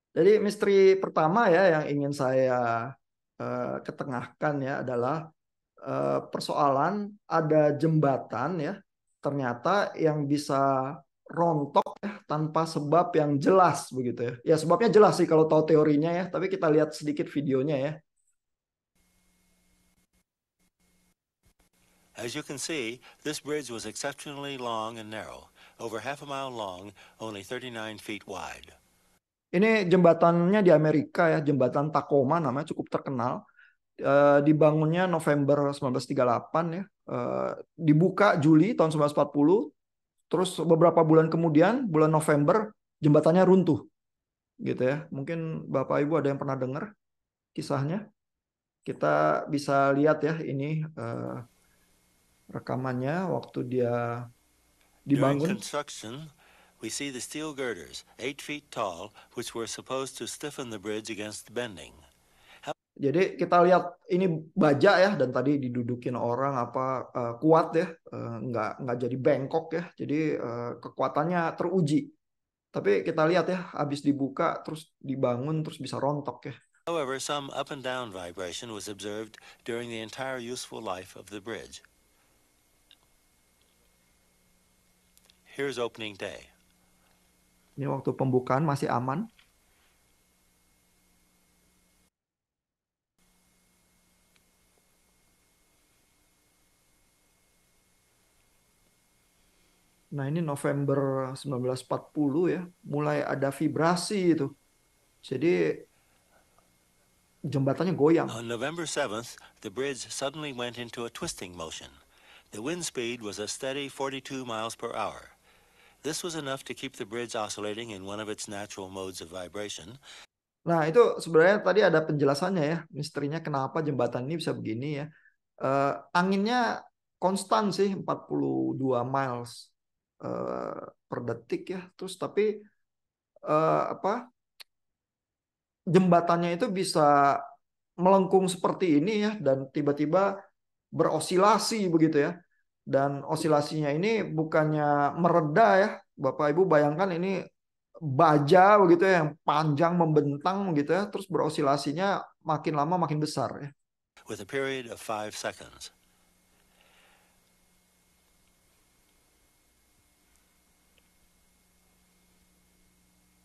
Jadi misteri pertama ya yang ingin saya ketengahkan ya adalah persoalan ada jembatan ya ternyata yang bisa rontok ya tanpa sebab yang jelas begitu ya. Ya sebabnya jelas sih kalau tahu teorinya ya, tapi kita lihat sedikit videonya ya. As you can see, this bridge was exceptionally long and narrow, over half a mile long, only 39 feet wide. Ini jembatannya di Amerika ya, jembatan Tacoma namanya, cukup terkenal. Dibangunnya November 1938 ya. Dibuka Juli tahun 1940. Terus beberapa bulan kemudian, bulan November, jembatannya runtuh gitu ya. Mungkin Bapak Ibu ada yang pernah dengar kisahnya. Kita bisa lihat ya ini rekamannya waktu dia During dibangun. construction, we see the steel girders, 8 feet tall, which were supposed to stiffen the bridge against bending. Jadi kita lihat ini baja ya, dan tadi didudukin orang apa kuat ya, nggak jadi bengkok ya. Jadi kekuatannya teruji. Tapi kita lihat ya, habis dibuka terus dibangun terus bisa rontok ya. However, some up and down vibration was observed during the entire useful life of the bridge. Here's opening day. Ini waktu pembukaan masih aman. Nah ini November 1940 ya, mulai ada vibrasi itu. Jadi jembatannya goyang. On November 7th, the bridge suddenly went into a twisting motion. The wind speed was a steady 42 miles per hour. This was enough to keep the bridge oscillating in one of its natural modes of vibration. Nah itu sebenarnya tadi ada penjelasannya ya, misterinya kenapa jembatan ini bisa begini ya. Anginnya konstan sih 42 miles per detik ya. Terus tapi apa jembatannya itu bisa melengkung seperti ini ya, dan tiba-tiba berosilasi begitu ya. Dan osilasinya ini bukannya mereda ya. Bapak Ibu bayangkan ini baja begitu ya, yang panjang membentang gitu ya, terus berosilasinya makin lama makin besar ya. With a period of 5 seconds.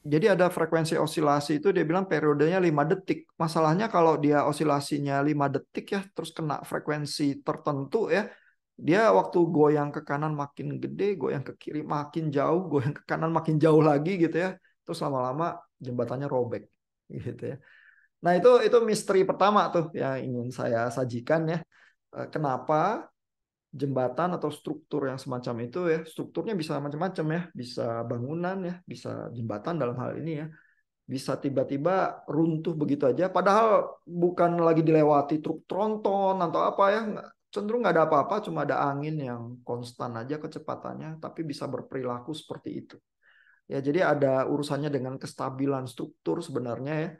Jadi ada frekuensi osilasi itu dia bilang periodenya 5 detik. Masalahnya kalau dia osilasinya 5 detik ya, terus kena frekuensi tertentu ya, dia waktu goyang ke kanan makin gede, goyang ke kiri makin jauh, goyang ke kanan makin jauh lagi gitu ya. Terus lama-lama jembatannya robek gitu ya. Nah, itu misteri pertama tuh yang ingin saya sajikan ya. Kenapa jembatan atau struktur yang semacam itu ya, strukturnya bisa macam-macam ya, bisa bangunan ya, bisa jembatan dalam hal ini ya, bisa tiba-tiba runtuh begitu aja, padahal bukan lagi dilewati truk tronton atau apa ya, cenderung nggak ada apa-apa, cuma ada angin yang konstan aja kecepatannya, tapi bisa berperilaku seperti itu. Ya, jadi ada urusannya dengan kestabilan struktur sebenarnya ya.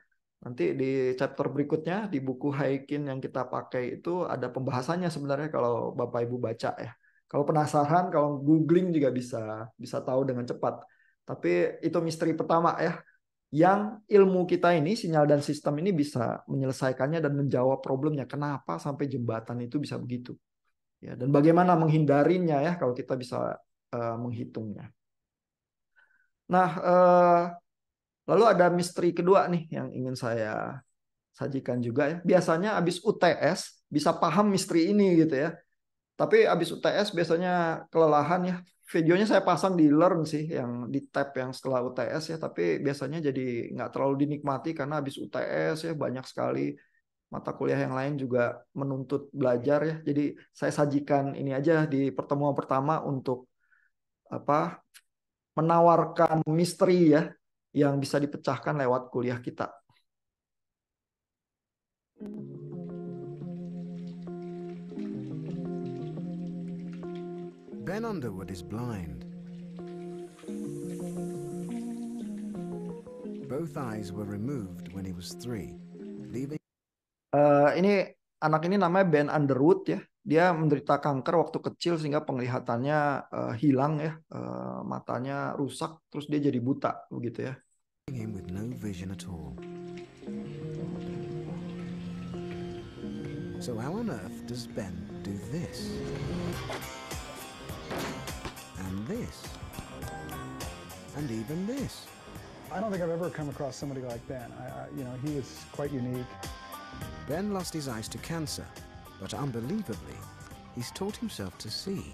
Nanti di chapter berikutnya di buku Haikin yang kita pakai itu ada pembahasannya sebenarnya kalau Bapak Ibu baca ya. Kalau penasaran, kalau googling juga bisa tahu dengan cepat. Tapi itu misteri pertama ya, yang ilmu kita ini, sinyal dan sistem ini bisa menyelesaikannya dan menjawab problemnya. Kenapa sampai jembatan itu bisa begitu? Ya, dan bagaimana menghindarinya ya kalau kita bisa menghitungnya. Nah, lalu ada misteri kedua nih yang ingin saya sajikan juga ya. Biasanya habis UTS bisa paham misteri ini gitu ya. Tapi habis UTS biasanya kelelahan ya. Videonya saya pasang di Learn sih, yang di tab yang setelah UTS ya. Tapi biasanya jadi nggak terlalu dinikmati karena habis UTS ya banyak sekali mata kuliah yang lain juga menuntut belajar ya. Jadi saya sajikan ini aja di pertemuan pertama untuk apa menawarkan misteri ya yang bisa dipecahkan lewat kuliah kita. Ben Underwood is blind. Both eyes were removed when he was 3, leaving Ini anak ini namanya Ben Underwood ya. dia menderita kanker waktu kecil sehingga penglihatannya hilang ya, matanya rusak, terus dia jadi buta begitu ya. him with no vision at all. So how on earth does Ben do this? And this? And even this? I don't think I've ever come across somebody like Ben. He was quite unique. Ben lost his eyes to cancer, but unbelievably, he's taught himself to see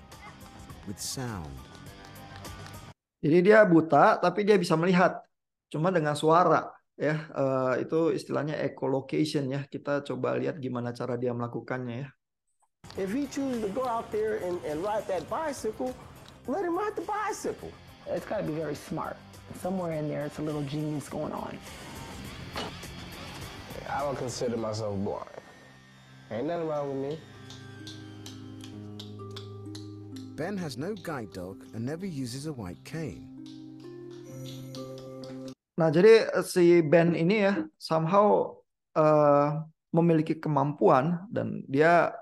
with sound. Jadi dia buta tapi dia bisa melihat, cuma dengan suara ya. Itu istilahnya echolocation ya. Kita coba lihat gimana cara dia melakukannya ya. If he chooses to go out there and ride that bicycle, let him ride the bicycle. It's got to be very smart. Somewhere in there, it's a little genius going on. I don't consider myself blind. Ain't nothing wrong with me. Ben has no guide dog and never uses a white cane. Nah, jadi si Ben ini ya somehow memiliki kemampuan, dan dia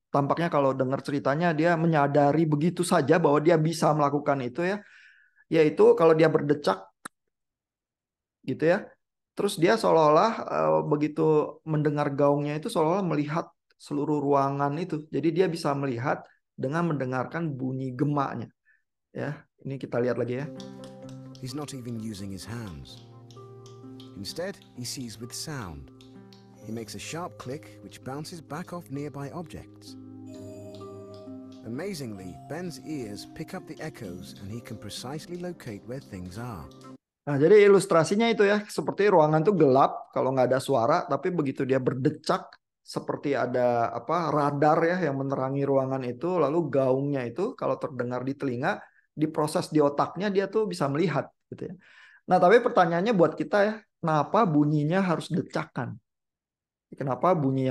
tampaknya kalau dengar ceritanya dia menyadari begitu saja bahwa dia bisa melakukan itu ya. Yaitu kalau dia berdecak gitu ya. Terus dia seolah-olah begitu mendengar gaungnya itu seolah-olah melihat seluruh ruangan itu. Jadi dia bisa melihat dengan mendengarkan bunyi gemanya. Ya, ini kita lihat lagi ya. He's not even using his hands. Instead, he sees with sound. He makes a sharp click which bounces back off nearby objects. Amazingly, Ben's ears pick up the echoes and he can precisely locate where things are. Nah, jadi ilustrasinya itu ya, seperti ruangan tuh gelap kalau nggak ada suara, tapi begitu dia berdecak, seperti ada radar ya yang menerangi ruangan itu, lalu gaungnya itu kalau terdengar di telinga, diproses di otaknya, dia tuh bisa melihat gitu ya. Nah, tapi pertanyaannya buat kita ya, kenapa bunyinya harus decakan? Kenapa bunyi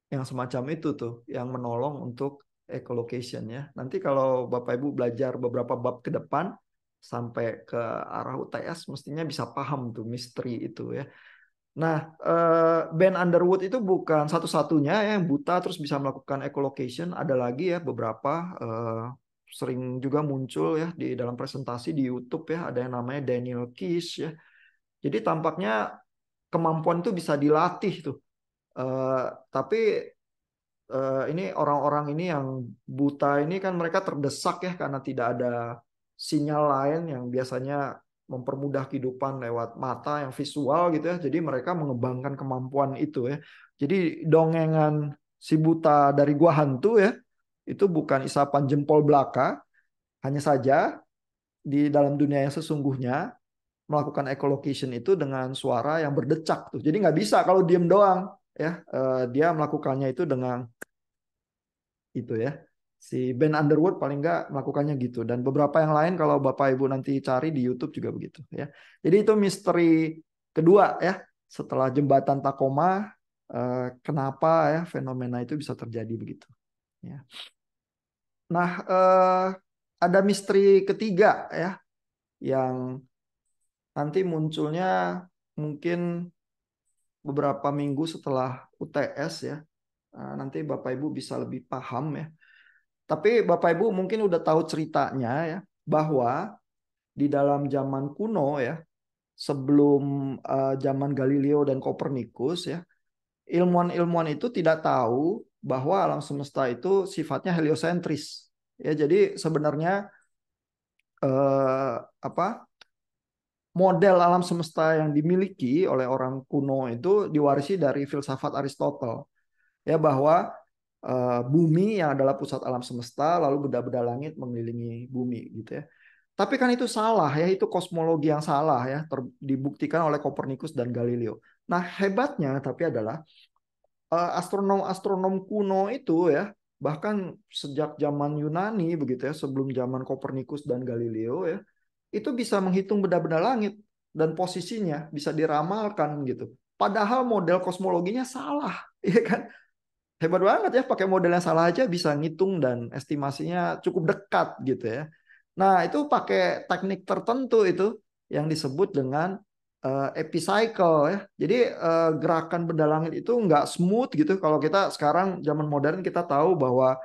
yang semacam itu tuh yang menolong untuk echolocation ya. Nanti kalau Bapak Ibu belajar beberapa bab ke depan sampai ke arah UTS mestinya bisa paham tuh misteri itu ya. Nah, Ben Underwood itu bukan satu-satunya yang buta terus bisa melakukan echolocation. Ada lagi ya beberapa, sering juga muncul ya di dalam presentasi di YouTube ya. Ada yang namanya Daniel Kish ya. Jadi tampaknya kemampuan itu bisa dilatih tuh. Tapi ini orang-orang ini yang buta ini kan mereka terdesak ya karena tidak ada sinyal lain yang biasanya mempermudah kehidupan lewat mata yang visual gitu ya. Jadi mereka mengembangkan kemampuan itu ya. Jadi dongengan si buta dari gua hantu ya, itu bukan isapan jempol belaka, hanya saja di dalam dunia yang sesungguhnya melakukan echolocation itu dengan suara yang berdecak tuh. Jadi nggak bisa kalau diem doang ya. Dia melakukannya itu dengan itu ya. Si Ben Underwood paling nggak melakukannya gitu, dan beberapa yang lain kalau Bapak Ibu nanti cari di YouTube juga begitu ya. Jadi itu misteri kedua ya setelah jembatan Tacoma, kenapa ya fenomena itu bisa terjadi begitu ya. Nah, ada misteri ketiga ya yang nanti munculnya mungkin beberapa minggu setelah UTS ya. Nanti Bapak Ibu bisa lebih paham ya. Tapi Bapak Ibu mungkin udah tahu ceritanya ya, bahwa di dalam zaman kuno ya, sebelum zaman Galileo dan Kopernikus ya, ilmuwan-ilmuwan itu tidak tahu bahwa alam semesta itu sifatnya heliosentris. Ya, jadi sebenarnya model alam semesta yang dimiliki oleh orang kuno itu diwarisi dari filsafat Aristotle. Ya, bahwa bumi yang adalah pusat alam semesta, lalu benda-benda langit mengelilingi bumi gitu ya. Tapi kan itu salah ya, itu kosmologi yang salah ya, dibuktikan oleh Kopernikus dan Galileo. Nah, hebatnya tapi adalah astronom-astronom kuno itu ya, bahkan sejak zaman Yunani begitu ya, sebelum zaman Kopernikus dan Galileo ya, itu bisa menghitung benda-benda langit dan posisinya bisa diramalkan gitu. Padahal model kosmologinya salah, ya kan? Hebat banget ya, pakai model yang salah aja bisa ngitung dan estimasinya cukup dekat gitu ya. Nah, itu pakai teknik tertentu itu yang disebut dengan epicycle ya. Jadi gerakan benda langit itu nggak smooth gitu. Kalau kita sekarang zaman modern kita tahu bahwa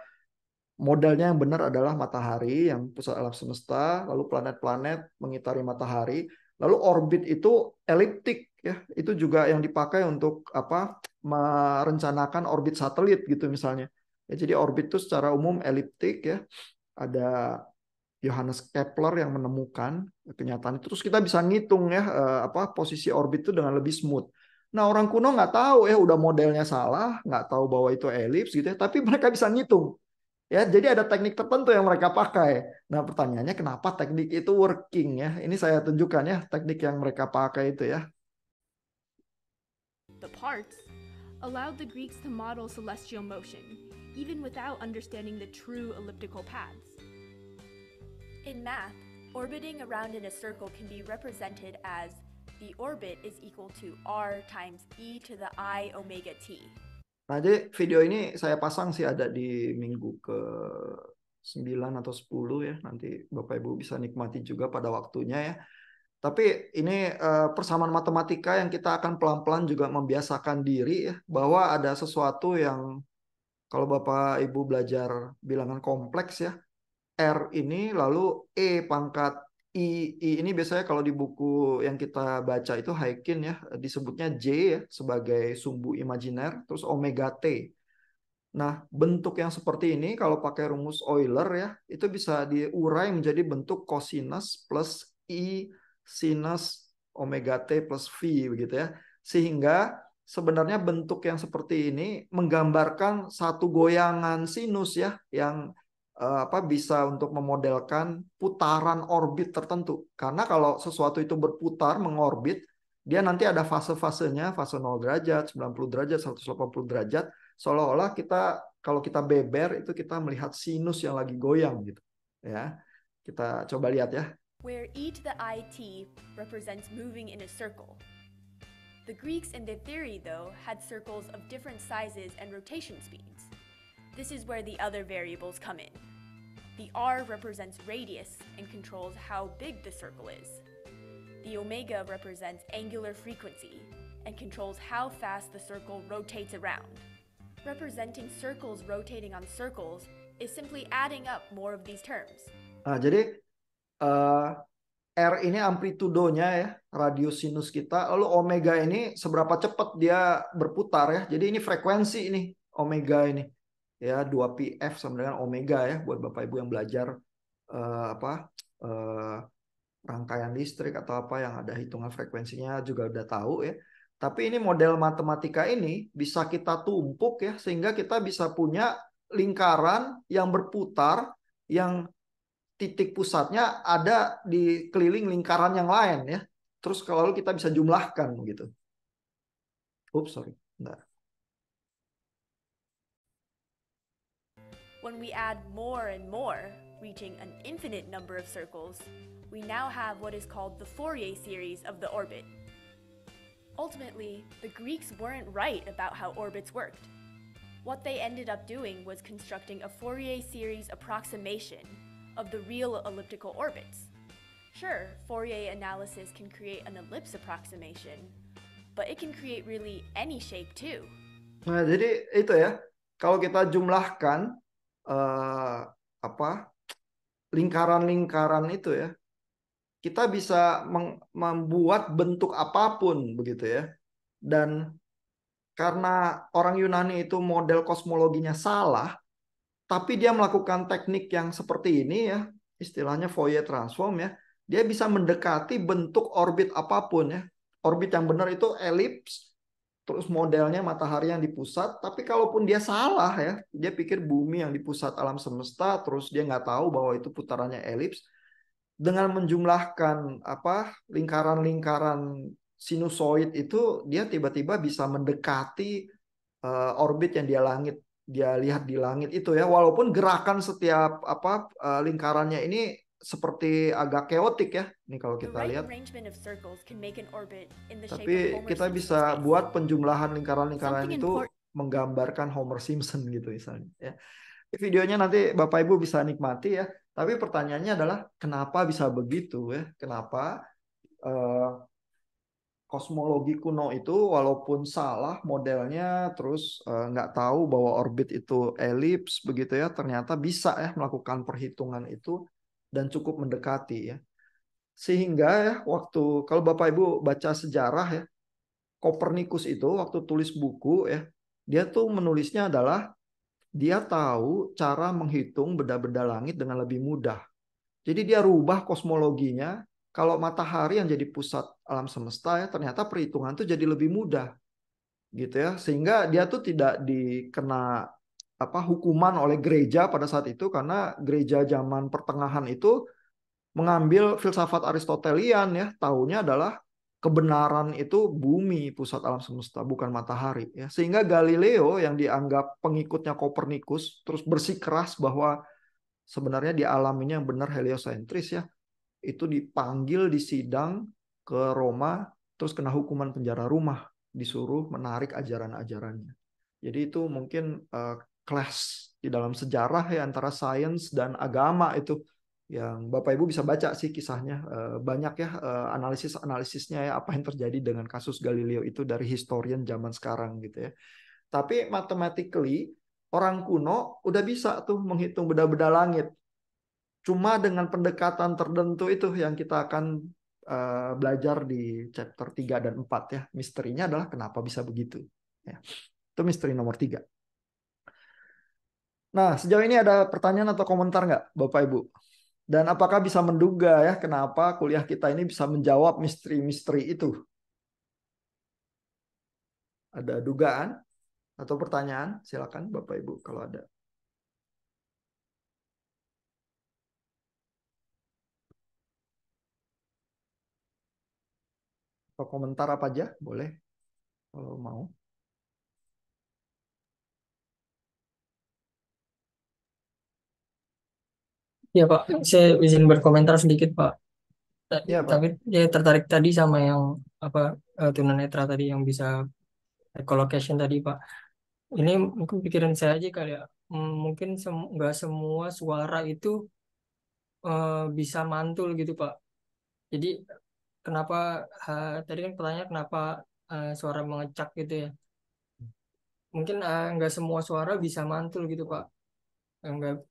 modelnya yang benar adalah matahari yang pusat alam semesta, lalu planet-planet mengitari matahari, lalu orbit itu eliptik ya. Itu juga yang dipakai untuk apa? Merencanakan orbit satelit gitu misalnya. Ya, jadi orbit itu secara umum eliptik ya. Ada Johannes Kepler yang menemukan kenyataan itu. Terus kita bisa ngitung ya apa posisi orbit itu dengan lebih smooth. Nah orang kuno nggak tahu ya udah modelnya salah, nggak tahu bahwa itu elips gitu ya, tapi mereka bisa ngitung. Ya, jadi ada teknik tertentu yang mereka pakai. Nah, pertanyaannya kenapa teknik itu working ya? Ini saya tunjukkan ya teknik yang mereka pakai itu ya. The parts allowed the Greeks to model celestial motion, even without understanding the true elliptical paths. In math, orbiting around in a circle can be represented as the orbit is equal to r times e to the I omega t. Nah, jadi video ini saya pasang sih ada di minggu ke 9 atau 10 ya. Nanti Bapak Ibu bisa nikmati juga pada waktunya ya. Tapi ini persamaan matematika yang kita akan pelan-pelan juga membiasakan diri ya. Bahwa ada sesuatu yang kalau Bapak Ibu belajar bilangan kompleks ya. R ini lalu E pangkat I ini biasanya kalau di buku yang kita baca itu Haykin ya disebutnya J ya sebagai sumbu imajiner, terus omega T. Nah, bentuk yang seperti ini kalau pakai rumus Euler ya itu bisa diurai menjadi bentuk cosinus plus I sinus omega T plus V begitu ya. Sehingga sebenarnya bentuk yang seperti ini menggambarkan satu goyangan sinus ya yang bisa untuk memodelkan putaran orbit tertentu. Karena kalau sesuatu itu berputar, mengorbit, dia nanti ada fase-fasenya, fase 0 derajat, 90 derajat, 180 derajat. Seolah-olah kita, kalau kita beber, itu kita melihat sinus yang lagi goyang gitu. Ya, kita coba lihat ya. Where e to the it represents moving in a circle. The Greeks in their theory, though, had circles of different sizes and rotation speeds. This is where the other variables come in. The r represents radius and controls how big the circle is. The omega represents angular frequency and controls how fast the circle rotates around. Representing circles rotating on circles is simply adding up more of these terms. Nah, jadi R ini amplitudonya ya, radius sinus kita. Lalu omega ini seberapa cepat dia berputar ya. Jadi ini frekuensi ini, omega ini. Ya 2πf sama dengan omega ya buat Bapak Ibu yang belajar rangkaian listrik atau apa yang ada hitungan frekuensinya juga udah tahu ya. Tapi ini model matematika ini bisa kita tumpuk ya sehingga kita bisa punya lingkaran yang berputar yang titik pusatnya ada di keliling lingkaran yang lain ya. Terus kalau kita bisa jumlahkan gitu. Sorry. Bentar. When we add more and more, reaching an infinite number of circles, we now have what is called the Fourier series of the orbit. Ultimately, the Greeks weren't right about how orbits worked. What they ended up doing was constructing a Fourier series approximation of the real elliptical orbits. Sure, Fourier analysis can create an ellipse approximation, but it can create really any shape too. Nah, jadi itu ya, kalau kita jumlahkan lingkaran-lingkaran itu ya, kita bisa membuat bentuk apapun begitu ya. Dan karena orang Yunani itu model kosmologinya salah, tapi dia melakukan teknik yang seperti ini ya, istilahnya Fourier transform ya, dia bisa mendekati bentuk orbit apapun ya. Orbit yang benar itu elips, terus modelnya matahari yang di pusat, tapi kalaupun dia salah ya, dia pikir bumi yang di pusat alam semesta, terus dia nggak tahu bahwa itu putarannya elips, dengan menjumlahkan lingkaran-lingkaran sinusoid itu, dia tiba-tiba bisa mendekati orbit yang dia lihat di langit itu ya, walaupun gerakan setiap lingkarannya ini seperti agak keotik ya. Ini kalau kita lihat. Tapi kita bisa buat penjumlahan lingkaran-lingkaran itu menggambarkan Homer Simpson gitu misalnya ya. Videonya nanti Bapak Ibu bisa nikmati ya. Tapi pertanyaannya adalah kenapa bisa begitu ya? Kenapa kosmologi kuno itu walaupun salah modelnya, terus nggak tahu bahwa orbit itu elips begitu ya, ternyata bisa ya melakukan perhitungan itu dan cukup mendekati ya. Sehingga ya waktu kalau Bapak Ibu baca sejarah ya, Kopernikus itu waktu tulis buku ya, dia tuh menulisnya adalah dia tahu cara menghitung benda-benda langit dengan lebih mudah. Jadi dia rubah kosmologinya. Kalau matahari yang jadi pusat alam semesta ya, ternyata perhitungan tuh jadi lebih mudah gitu ya. Sehingga dia tuh tidak dikena hukuman oleh gereja pada saat itu, karena gereja zaman pertengahan itu mengambil filsafat Aristotelian ya, taunya adalah kebenaran itu bumi pusat alam semesta, bukan matahari ya. Sehingga Galileo yang dianggap pengikutnya Kopernikus terus bersikeras bahwa sebenarnya di alam ini yang benar heliosentris ya, itu dipanggil di sidang ke Roma, terus kena hukuman penjara rumah, disuruh menarik ajaran-ajarannya. Jadi itu mungkin clash di dalam sejarah ya antara sains dan agama itu, yang Bapak Ibu bisa baca sih kisahnya. Banyak ya analisis-analisisnya ya, apa yang terjadi dengan kasus Galileo itu dari historian zaman sekarang gitu ya. Tapi mathematically orang kuno udah bisa tuh menghitung benda-benda langit. Cuma dengan pendekatan tertentu itu yang kita akan belajar di chapter 3 dan 4 ya. Misterinya adalah kenapa bisa begitu. Ya. Itu misteri nomor 3. Nah, sejauh ini ada pertanyaan atau komentar nggak Bapak Ibu? Dan apakah bisa menduga ya kenapa kuliah kita ini bisa menjawab misteri-misteri itu? Ada dugaan atau pertanyaan? Silakan Bapak Ibu kalau ada. Atau komentar apa aja, boleh kalau mau. Ya Pak, saya izin berkomentar sedikit Pak. Ya Pak. Tapi saya tertarik tadi sama yang tunanetra tadi yang bisa echolocation tadi Pak. Ini mungkin pikiran saya aja kali ya. Mungkin nggak semua suara itu bisa mantul gitu Pak. Jadi kenapa tadi kan pertanyaan kenapa suara mengecak gitu ya? Mungkin nggak semua suara bisa mantul gitu Pak. Enggak,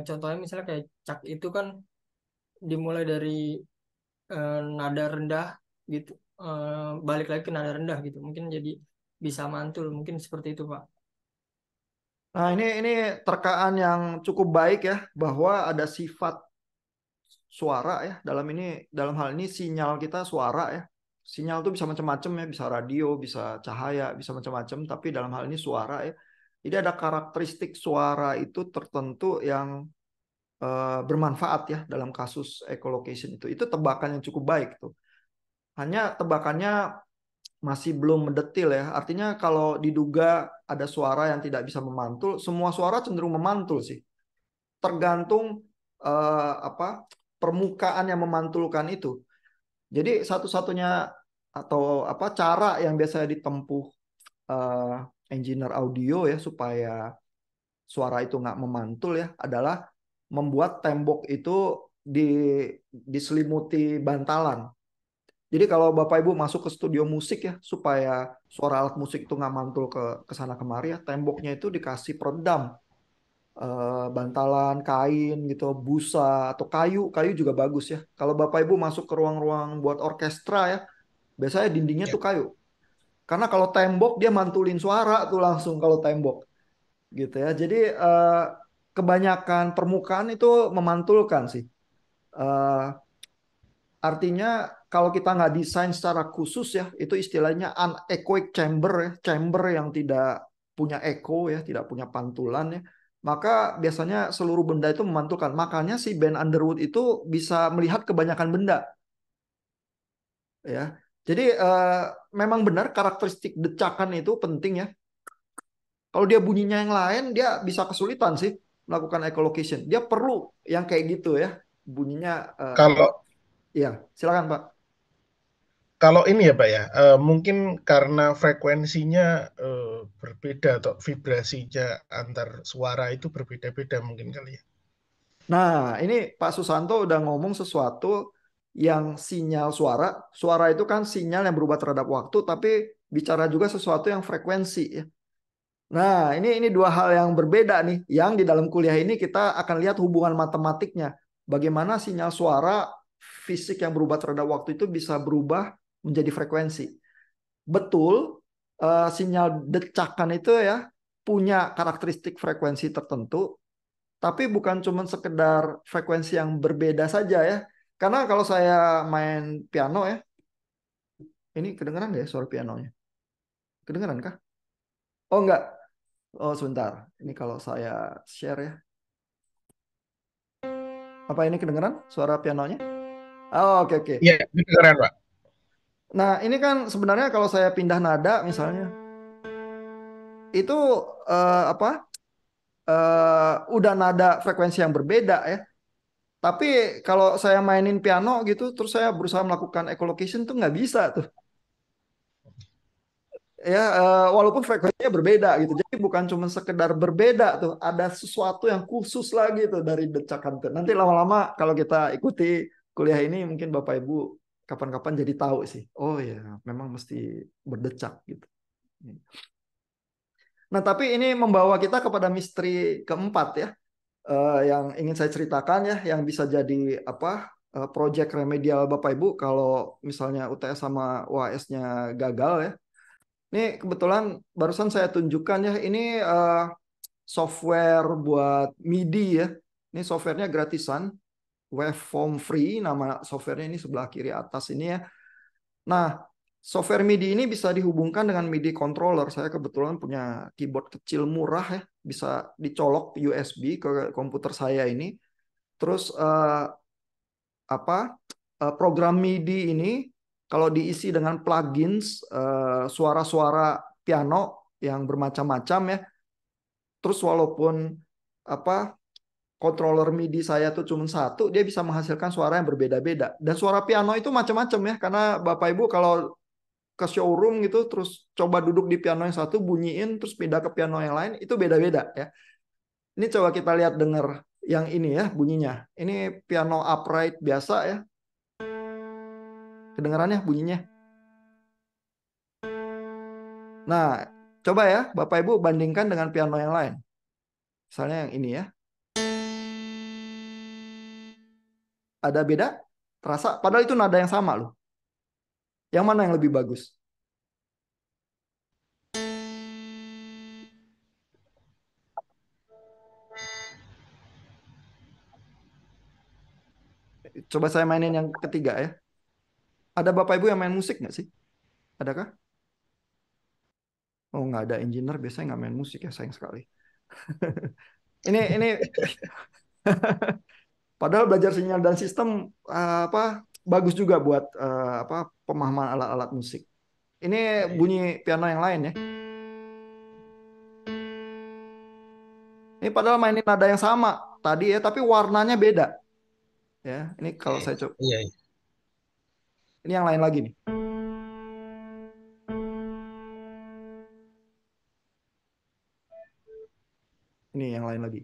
contohnya misalnya kayak cak itu kan dimulai dari nada rendah gitu, balik lagi ke nada rendah gitu, mungkin jadi bisa mantul, mungkin seperti itu Pak. Nah ini terkaan yang cukup baik ya, bahwa ada sifat suara ya dalam hal ini sinyal kita suara ya. Sinyal itu bisa macam-macam ya, bisa radio, bisa cahaya, bisa macam-macam, tapi dalam hal ini suara ya. Jadi ada karakteristik suara itu tertentu yang bermanfaat ya dalam kasus echolocation itu. Itu tebakan yang cukup baik tuh. Hanya tebakannya masih belum mendetil ya. Artinya kalau diduga ada suara yang tidak bisa memantul, semua suara cenderung memantul sih. Tergantung permukaan yang memantulkan itu. Jadi satu-satunya atau cara yang biasanya ditempuh engineer audio ya supaya suara itu nggak memantul ya adalah membuat tembok itu diselimuti bantalan. Jadi kalau Bapak Ibu masuk ke studio musik ya, supaya suara alat musik itu nggak mantul ke sana kemari ya, temboknya itu dikasih peredam, bantalan kain gitu, busa atau kayu juga bagus ya. Kalau Bapak Ibu masuk ke ruang-ruang buat orkestra ya, biasanya dindingnya tuh kayu. Karena kalau tembok dia mantulin suara tuh langsung kalau tembok gitu ya. Jadi kebanyakan permukaan itu memantulkan sih. Artinya kalau kita nggak desain secara khusus ya, itu istilahnya anechoic chamber ya, chamber yang tidak punya echo ya, tidak punya pantulan ya, maka biasanya seluruh benda itu memantulkan. Makanya si Ben Underwood itu bisa melihat kebanyakan benda. Ya. Jadi memang benar karakteristik decakan itu penting ya. Kalau dia bunyinya yang lain, dia bisa kesulitan sih melakukan echolocation. Dia perlu yang kayak gitu ya, bunyinya. Kalau ya, silakan Pak. Kalau ini ya Pak ya, mungkin karena frekuensinya berbeda atau vibrasinya antar suara itu berbeda-beda mungkin kali ya. Nah, ini Pak Susanto udah ngomong sesuatu yang sinyal suara. Suara itu kan sinyal yang berubah terhadap waktu, tapi bicara juga sesuatu yang frekuensi ya. Nah, ini dua hal yang berbeda nih. Yang di dalam kuliah ini kita akan lihat hubungan matematiknya. Bagaimana sinyal suara fisik yang berubah terhadap waktu itu bisa berubah menjadi frekuensi. Betul, sinyal decakan itu ya punya karakteristik frekuensi tertentu, tapi bukan cuma sekedar frekuensi yang berbeda saja ya. Karena kalau saya main piano ya, ini kedengeran nggak ya suara pianonya? Kedengeran kah? Oh enggak. Oh sebentar. Ini kalau saya share ya. Apa ini kedengeran suara pianonya? Oh, oke oke. Iya, kedengeran, Pak. Nah ini kan sebenarnya kalau saya pindah nada misalnya, itu apa? Udah nada frekuensi yang berbeda ya. Tapi kalau saya mainin piano gitu, terus saya berusaha melakukan echolocation tuh nggak bisa tuh. Ya, walaupun frekuensinya berbeda gitu. Jadi bukan cuma sekedar berbeda tuh, ada sesuatu yang khusus lagi tuh dari decakan tuh. Nanti lama-lama kalau kita ikuti kuliah ini, mungkin Bapak Ibu kapan-kapan jadi tahu sih. Oh ya, memang mesti berdecak gitu. Nah, tapi ini membawa kita kepada misteri keempat ya. Yang ingin saya ceritakan ya, yang bisa jadi apa project remedial Bapak Ibu kalau misalnya UTS sama UAS-nya gagal ya. Ini kebetulan barusan saya tunjukkan ya, ini software buat MIDI ya. Ini softwarenya gratisan, waveform free, nama softwarenya ini sebelah kiri atas ini ya. Nah, software MIDI ini bisa dihubungkan dengan MIDI controller. Saya kebetulan punya keyboard kecil murah ya, bisa dicolok USB ke komputer saya ini. Terus program MIDI ini kalau diisi dengan plugins suara-suara piano yang bermacam-macam ya. Terus walaupun controller MIDI saya tuh cuma satu, dia bisa menghasilkan suara yang berbeda-beda. Dan suara piano itu macam-macam ya, karena Bapak Ibu kalau ke showroom gitu, terus coba duduk di piano yang satu, bunyiin, terus pindah ke piano yang lain, itu beda-beda ya. Ini coba kita lihat dengar yang ini ya bunyinya. Ini piano upright biasa ya. Kedengarannya bunyinya. Nah, coba ya Bapak Ibu bandingkan dengan piano yang lain. Misalnya yang ini ya. Ada beda? Terasa? Padahal itu nada yang sama loh. Yang mana yang lebih bagus? Coba saya mainin yang ketiga ya. Ada Bapak Ibu yang main musik nggak sih? Adakah? Oh nggak ada engineer, biasanya nggak main musik ya, sayang sekali. ini padahal belajar sinyal dan sistem bagus juga buat pemahaman alat-alat musik. Ini bunyi piano yang lain ya. Ini padahal mainin nada yang sama tadi ya, tapi warnanya beda. Ya, ini kalau saya coba. Iya. Ini yang lain lagi nih. Ini yang lain lagi.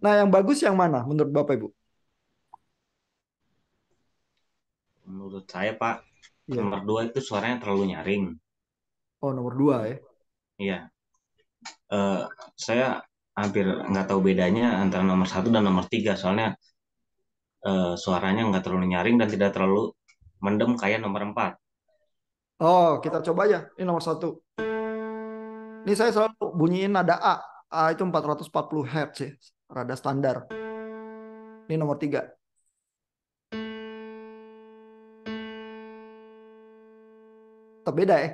Nah, yang bagus yang mana menurut Bapak Ibu? Menurut saya Pak, Iya. nomor 2 itu suaranya terlalu nyaring. Oh, nomor 2 ya. Iya. Saya hampir nggak tahu bedanya antara nomor 1 dan nomor 3. Soalnya suaranya nggak terlalu nyaring dan tidak terlalu mendem kayak nomor 4. Oh, kita coba aja. Ini nomor 1. Ini saya selalu bunyiin nada A. A itu 440 Hz ya. Rada standar. Ini nomor 3. Tetap beda ya.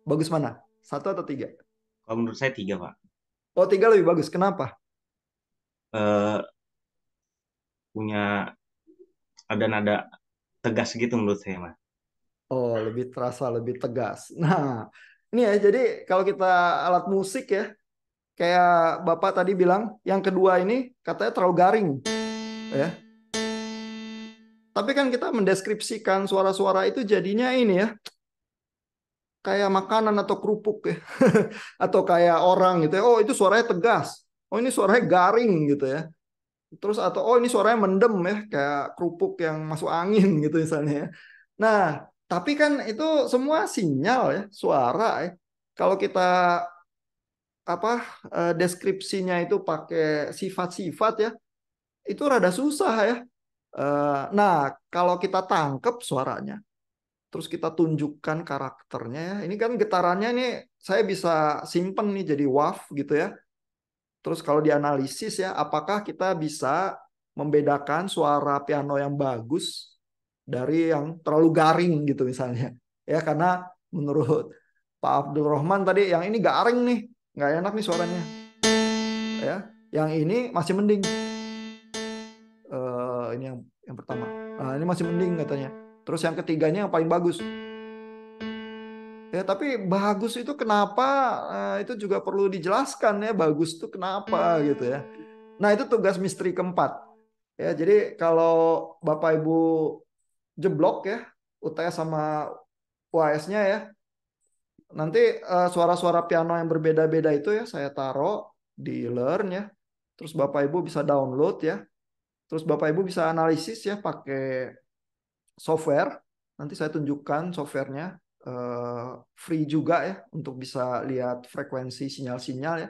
Bagus mana? 1 atau 3? Kalau menurut saya 3 Pak. Oh 3 lebih bagus. Kenapa? Punya ada nada tegas gitu menurut saya Mas. Oh lebih terasa, lebih tegas. Nah ini ya, jadi kalau kita alat musik ya, kayak Bapak tadi bilang, yang kedua ini katanya terlalu garing. Ya. Tapi kan kita mendeskripsikan suara-suara itu jadinya ini ya, kayak makanan atau kerupuk ya. Atau kayak orang gitu ya. Oh itu suaranya tegas. Oh ini suaranya garing gitu ya. Terus atau oh ini suaranya mendem ya, kayak kerupuk yang masuk angin gitu misalnya ya. Nah, tapi kan itu semua sinyal ya, suara ya. Kalau kita apa deskripsinya itu pakai sifat-sifat ya, itu rada susah ya. Nah, kalau kita tangkep suaranya, terus kita tunjukkan karakternya ya. Ini kan getarannya nih saya bisa simpen nih jadi WAV gitu ya. Terus kalau dianalisis ya, apakah kita bisa membedakan suara piano yang bagus dari yang terlalu garing gitu misalnya. Ya karena menurut Pak Abdul Rahman tadi yang ini garing nih, nggak enak nih suaranya. Ya, yang ini masih mending. Ini yang pertama. Nah, ini masih mending katanya. Terus yang ketiganya yang paling bagus. Ya, tapi bagus itu kenapa? Itu juga perlu dijelaskan ya, bagus itu kenapa gitu ya. Nah, itu tugas misteri keempat. Ya, jadi kalau Bapak Ibu jeblok ya, UTS sama UAS-nya ya, nanti suara-suara piano yang berbeda-beda itu ya saya taruh di Learn ya. Terus Bapak Ibu bisa download ya. Terus Bapak Ibu bisa analisis ya pakai software. Nanti saya tunjukkan softwarenya free juga ya untuk bisa lihat frekuensi sinyal-sinyal ya.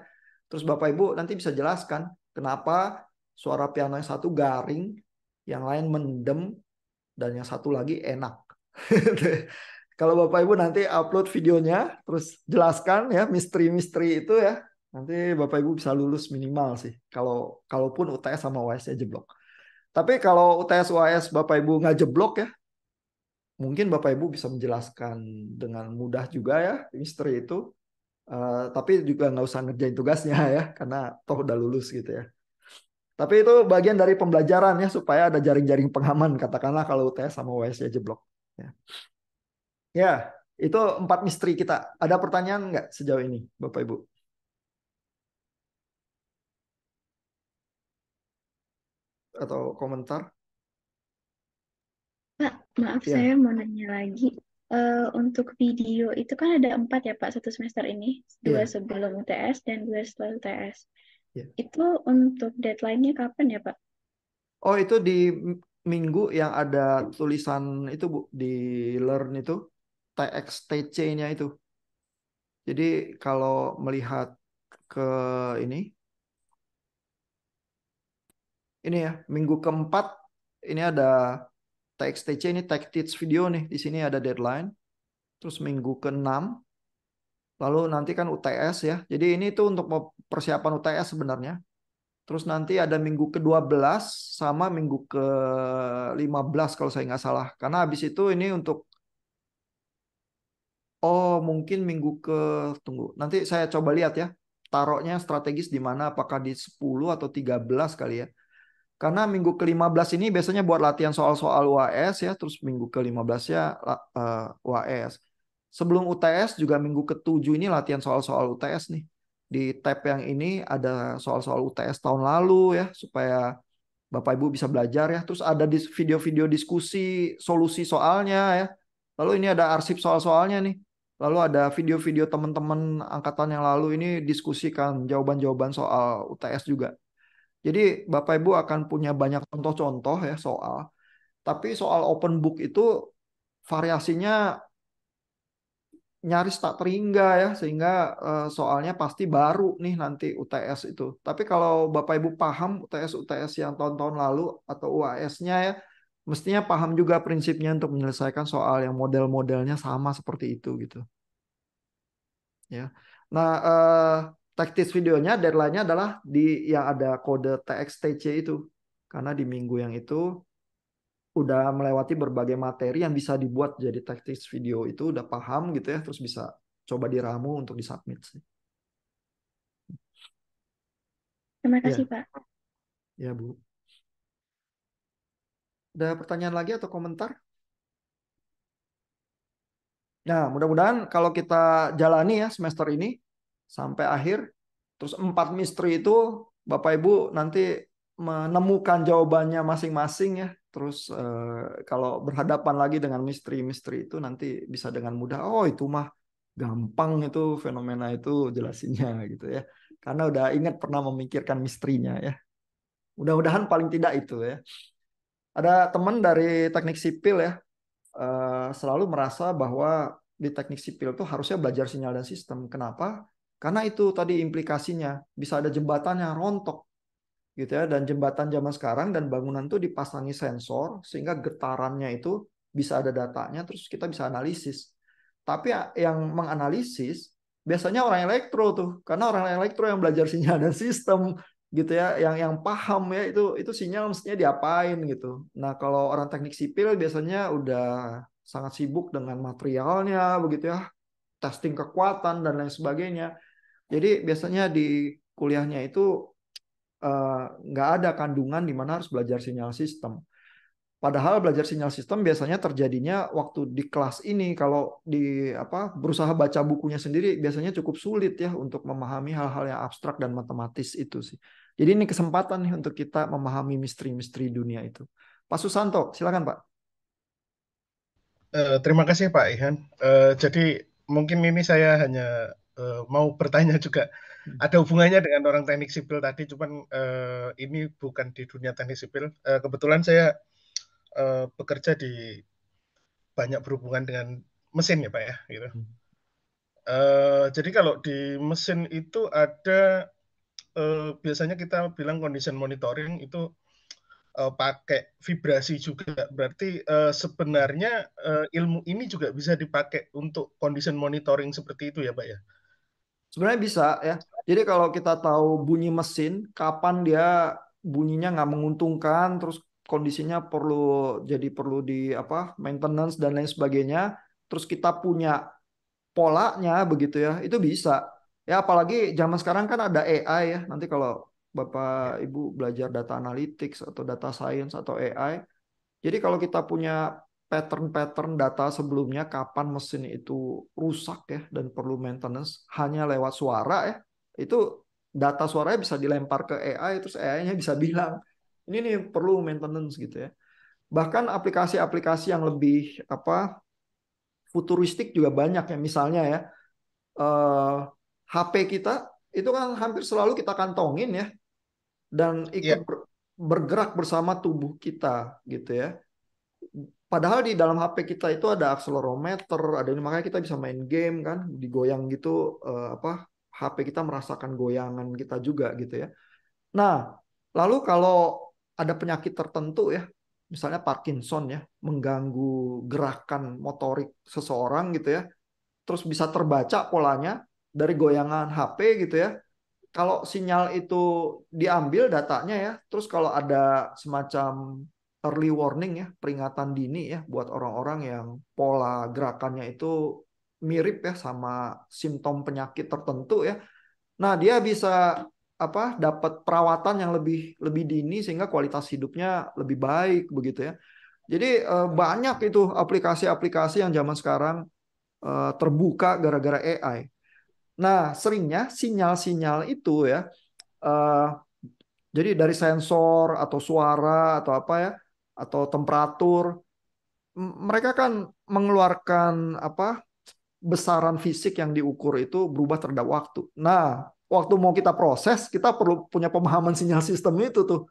Terus Bapak Ibu nanti bisa jelaskan kenapa suara piano yang satu garing, yang lain mendem, dan yang satu lagi enak. Kalau Bapak Ibu nanti upload videonya, terus jelaskan ya misteri-misteri itu ya, nanti Bapak Ibu bisa lulus minimal sih. Kalaupun UTS sama UAS-nya jeblok. Tapi kalau UTS UAS Bapak Ibu nggak jeblok ya, mungkin Bapak Ibu bisa menjelaskan dengan mudah juga ya misteri itu. Tapi juga nggak usah ngerjain tugasnya ya, karena toh udah lulus gitu ya. Tapi itu bagian dari pembelajaran ya, supaya ada jaring-jaring pengaman, katakanlah kalau UTS sama UAS-nya jeblok. Ya. Ya, itu 4 misteri kita. Ada pertanyaan nggak sejauh ini, Bapak Ibu? Atau komentar? Pak, maaf Ya. saya mau nanya lagi. Untuk video itu kan ada 4 ya Pak, 1 semester ini. 2 Iya. sebelum UTS dan 2 setelah UTS. Iya. Itu untuk deadline-nya kapan ya Pak? Oh, itu di minggu yang ada tulisan itu Bu, di Learn itu, TXTC-nya itu. Jadi kalau melihat ke ini ya, minggu keempat ini ada TXTC, ini Tech Teach video nih. Di sini ada deadline. Terus minggu ke-6 lalu nanti kan UTS ya. Jadi ini tuh untuk persiapan UTS sebenarnya. Terus nanti ada minggu ke-12 sama minggu ke-15 kalau saya nggak salah. Karena habis itu ini untuk mungkin minggu tunggu. Nanti saya coba lihat ya. Taruhnya strategis di mana, apakah di 10 atau 13 kali ya. Karena minggu ke-15 ini biasanya buat latihan soal-soal UAS ya, terus minggu ke-15-nya UAS. Sebelum UTS juga minggu ke-7 ini latihan soal-soal UTS nih. Di tab yang ini ada soal-soal UTS tahun lalu ya, supaya Bapak Ibu bisa belajar ya. Terus ada video-video diskusi solusi soalnya ya. Lalu ini ada arsip soal-soalnya nih. Lalu ada video-video teman-teman angkatan yang lalu ini diskusikan jawaban-jawaban soal UTS juga. Jadi Bapak Ibu akan punya banyak contoh-contoh ya soal. Tapi soal open book itu variasinya nyaris tak terhingga ya, sehingga soalnya pasti baru nih nanti UTS itu. Tapi kalau Bapak Ibu paham UTS yang tahun-tahun lalu atau UAS-nya ya, mestinya paham juga prinsipnya untuk menyelesaikan soal yang model-modelnya sama seperti itu gitu. Ya. Nah, taktis videonya deadline-nya adalah di yang ada kode TXTC itu. Karena di minggu yang itu udah melewati berbagai materi yang bisa dibuat jadi taktis video itu udah paham gitu ya, terus bisa coba diramu untuk disubmit sih. Terima kasih Pak. Ya Bu. Ada pertanyaan lagi atau komentar? Nah, mudah-mudahan kalau kita jalani ya semester ini sampai akhir, terus 4 misteri itu Bapak Ibu nanti menemukan jawabannya masing-masing ya. Terus kalau berhadapan lagi dengan misteri-misteri itu nanti bisa dengan mudah, oh itu mah gampang itu fenomena itu jelasinnya gitu ya. Karena udah ingat pernah memikirkan misterinya ya. Mudah-mudahan paling tidak itu ya. Ada teman dari teknik sipil ya, selalu merasa bahwa di teknik sipil tuh harusnya belajar sinyal dan sistem. Kenapa? Karena itu tadi implikasinya bisa ada jembatan yang rontok gitu ya, dan jembatan zaman sekarang dan bangunan tuh dipasangi sensor sehingga getarannya itu bisa ada datanya, terus kita bisa analisis. Tapi yang menganalisis biasanya orang elektro tuh, karena orang elektro yang belajar sinyal dan sistem gitu ya, yang paham ya itu sinyal mestinya diapain gitu. Nah kalau orang teknik sipil biasanya udah sangat sibuk dengan materialnya begitu ya, testing kekuatan dan lain sebagainya. Jadi biasanya di kuliahnya itu nggak ada kandungan di mana harus belajar sinyal sistem. Padahal belajar sinyal sistem biasanya terjadinya waktu di kelas ini. Kalau di berusaha baca bukunya sendiri biasanya cukup sulit ya untuk memahami hal-hal yang abstrak dan matematis itu sih. Jadi ini kesempatan nih untuk kita memahami misteri-misteri dunia itu. Pak Susanto, silakan Pak. Terima kasih Pak Ihan. Jadi mungkin ini saya hanya mau bertanya juga. Ada hubungannya dengan orang teknik sipil tadi, cuman ini bukan di dunia teknik sipil. Kebetulan saya bekerja di banyak berhubungan dengan mesin ya Pak ya. Gitu. Jadi kalau di mesin itu ada biasanya kita bilang condition monitoring itu pakai vibrasi juga. Berarti sebenarnya ilmu ini juga bisa dipakai untuk condition monitoring seperti itu ya Pak ya? Sebenarnya bisa ya. Jadi kalau kita tahu bunyi mesin, kapan dia bunyinya nggak menguntungkan, terus kondisinya perlu di maintenance dan lain sebagainya. Terus kita punya polanya begitu ya, itu bisa. Ya apalagi zaman sekarang kan ada AI ya. Nanti kalau Bapak Ibu belajar data analytics atau data science atau AI, jadi kalau kita punya pattern-pattern data sebelumnya kapan mesin itu rusak ya dan perlu maintenance hanya lewat suara ya, itu data suaranya bisa dilempar ke AI, terus AI-nya bisa bilang ini nih perlu maintenance gitu ya. Bahkan aplikasi-aplikasi yang lebih futuristik juga banyak ya, misalnya ya HP kita itu kan hampir selalu kita kantongin ya dan ikut bergerak bersama tubuh kita gitu ya. Padahal di dalam HP kita itu ada akselerometer, ada ini, makanya kita bisa main game kan, digoyang gitu HP kita merasakan goyangan kita juga gitu ya. Nah, lalu kalau ada penyakit tertentu ya, misalnya Parkinson ya, mengganggu gerakan motorik seseorang gitu ya, terus bisa terbaca polanya dari goyangan HP gitu ya. Kalau sinyal itu diambil datanya ya, terus kalau ada semacam early warning ya, peringatan dini ya buat orang-orang yang pola gerakannya itu mirip ya sama simptom penyakit tertentu ya. Nah, dia bisa dapat perawatan yang lebih dini sehingga kualitas hidupnya lebih baik begitu ya. Jadi banyak itu aplikasi-aplikasi yang zaman sekarang terbuka gara-gara AI. Nah, seringnya sinyal-sinyal itu ya, jadi dari sensor atau suara atau apa ya, atau temperatur, mereka kan mengeluarkan besaran fisik yang diukur itu berubah terhadap waktu. Nah, waktu mau kita proses, kita perlu punya pemahaman sinyal sistem itu tuh.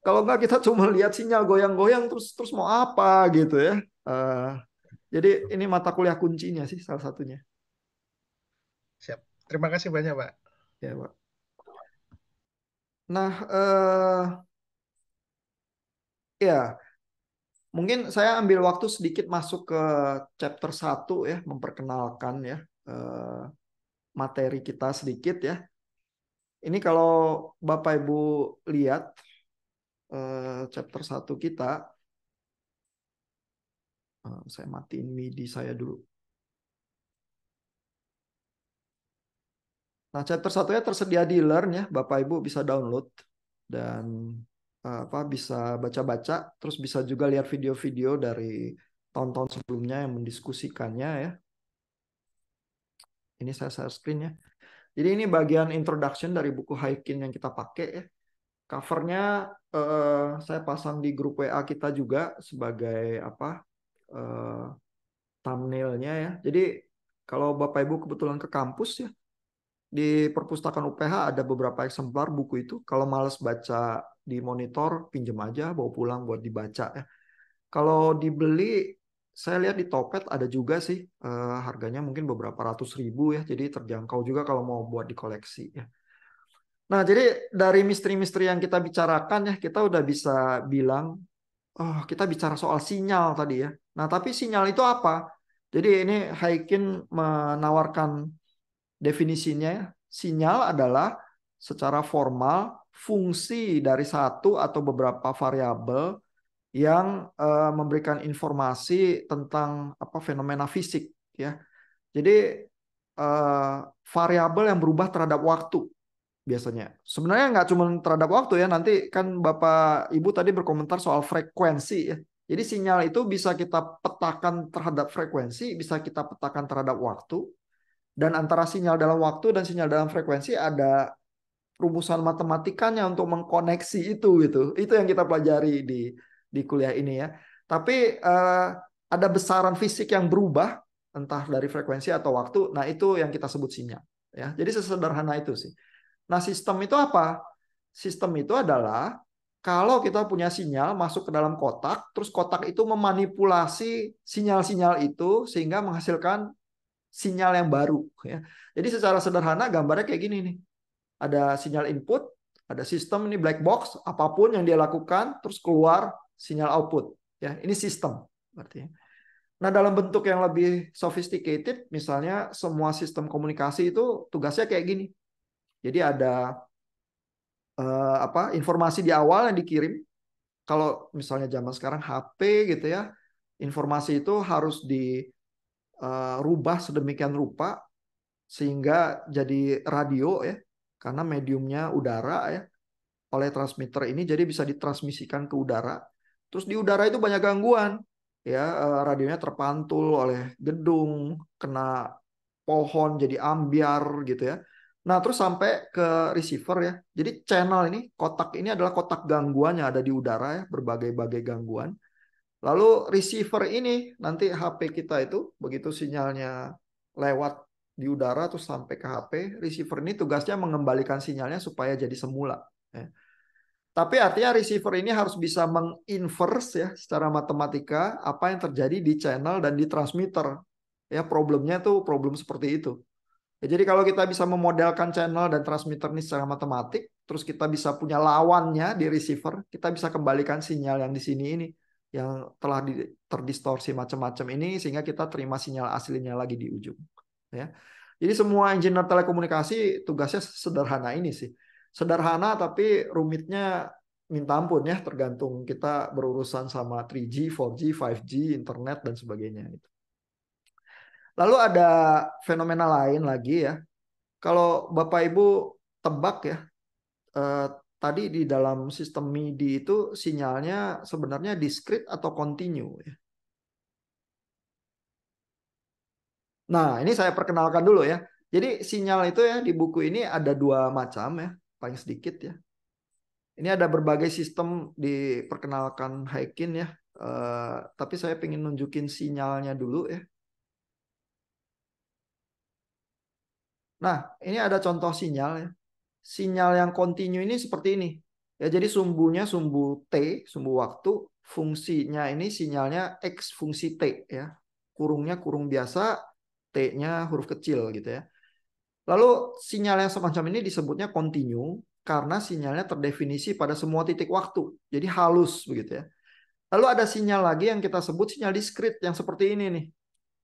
Kalau nggak kita cuma lihat sinyal goyang-goyang terus mau apa gitu ya. Jadi ini mata kuliah kuncinya sih salah satunya. Siap. Terima kasih banyak, Pak. Ya, Pak. Nah, ya, mungkin saya ambil waktu sedikit masuk ke chapter 1 ya, memperkenalkan ya materi kita sedikit ya. Ini kalau Bapak Ibu lihat chapter 1 kita, saya matiin MIDI saya dulu. Nah, chapter 1-nya tersedia di Learn ya, Bapak Ibu bisa download dan bisa baca-baca, terus bisa juga lihat video-video dari tahun-tahun sebelumnya yang mendiskusikannya ya. Ini saya share screen ya. Jadi ini bagian introduction dari buku Haikin yang kita pakai ya. Covernya saya pasang di grup WA kita juga sebagai thumbnailnya ya. Jadi kalau Bapak Ibu kebetulan ke kampus ya, di perpustakaan UPH ada beberapa eksemplar buku itu. Kalau males baca di monitor, pinjem aja, bawa pulang buat dibaca ya. Kalau dibeli, saya lihat di Topet ada juga sih, harganya mungkin beberapa ratus ribu ya, jadi terjangkau juga kalau mau buat dikoleksi ya. Nah, jadi dari misteri-misteri yang kita bicarakan ya, kita udah bisa bilang, oh, kita bicara soal sinyal tadi ya. Nah, tapi sinyal itu apa? Jadi ini Haikin menawarkan definisinya ya. Sinyal adalah secara formal fungsi dari satu atau beberapa variabel yang memberikan informasi tentang apa fenomena fisik ya. Jadi variabel yang berubah terhadap waktu biasanya. Sebenarnya nggak cuma terhadap waktu ya. Nanti kan Bapak Ibu tadi berkomentar soal frekuensi ya. Jadi sinyal itu bisa kita petakan terhadap frekuensi, bisa kita petakan terhadap waktu. Dan antara sinyal dalam waktu dan sinyal dalam frekuensi ada rumusan matematikanya untuk mengkoneksi itu gitu. Itu yang kita pelajari di kuliah ini ya. Tapi ada besaran fisik yang berubah entah dari frekuensi atau waktu. Nah, itu yang kita sebut sinyal ya. Jadi sesederhana itu sih. Nah, sistem itu apa? Sistem itu adalah kalau kita punya sinyal masuk ke dalam kotak, terus kotak itu memanipulasi sinyal-sinyal itu sehingga menghasilkan sinyal yang baru ya. Jadi secara sederhana gambarnya kayak gini nih. Ada sinyal input, ada sistem ini black box, apapun yang dia lakukan terus keluar sinyal output ya. Ini sistem artinya. Nah, dalam bentuk yang lebih sophisticated misalnya semua sistem komunikasi itu tugasnya kayak gini. Jadi ada informasi di awal yang dikirim. Kalau misalnya zaman sekarang HP gitu ya, informasi itu harus dirubah sedemikian rupa sehingga jadi radio ya, karena mediumnya udara ya, oleh transmitter ini jadi bisa ditransmisikan ke udara. Terus di udara itu banyak gangguan ya, radionya terpantul oleh gedung, kena pohon jadi ambyar gitu ya. Nah, terus sampai ke receiver ya. Jadi channel ini, kotak ini adalah kotak gangguan yang ada di udara ya, berbagai-bagai gangguan. Lalu receiver ini, nanti HP kita itu, begitu sinyalnya lewat di udara terus sampai ke HP, receiver ini tugasnya mengembalikan sinyalnya supaya jadi semula. Ya. Tapi artinya receiver ini harus bisa menginverse ya, secara matematika, apa yang terjadi di channel dan di transmitter. Ya, problemnya tuh problem seperti itu. Ya, jadi kalau kita bisa memodelkan channel dan transmitter ini secara matematik, terus kita bisa punya lawannya di receiver, kita bisa kembalikan sinyal yang di sini ini, yang telah terdistorsi macam-macam ini, sehingga kita terima sinyal aslinya lagi di ujung. Ya. Jadi semua engineer telekomunikasi tugasnya sederhana ini sih. Sederhana tapi rumitnya minta ampun ya, tergantung kita berurusan sama 3G, 4G, 5G, internet, dan sebagainya. Lalu ada fenomena lain lagi ya. Kalau Bapak Ibu tebak ya, tadi di dalam sistem MIDI itu sinyalnya sebenarnya discrete atau continue ya. Nah, ini saya perkenalkan dulu ya. Jadi sinyal itu ya di buku ini ada dua macam ya, paling sedikit ya. Ini ada berbagai sistem diperkenalkan Haikin ya. Tapi saya ingin nunjukin sinyalnya dulu ya. Nah, ini ada contoh sinyal ya. Sinyal yang kontinu ini seperti ini. Ya, jadi sumbunya sumbu T, sumbu waktu, fungsinya ini sinyalnya X fungsi T ya. Kurungnya kurung biasa, T-nya huruf kecil gitu ya. Lalu sinyal yang semacam ini disebutnya kontinu karena sinyalnya terdefinisi pada semua titik waktu. Jadi halus begitu ya. Lalu ada sinyal lagi yang kita sebut sinyal diskrit yang seperti ini nih.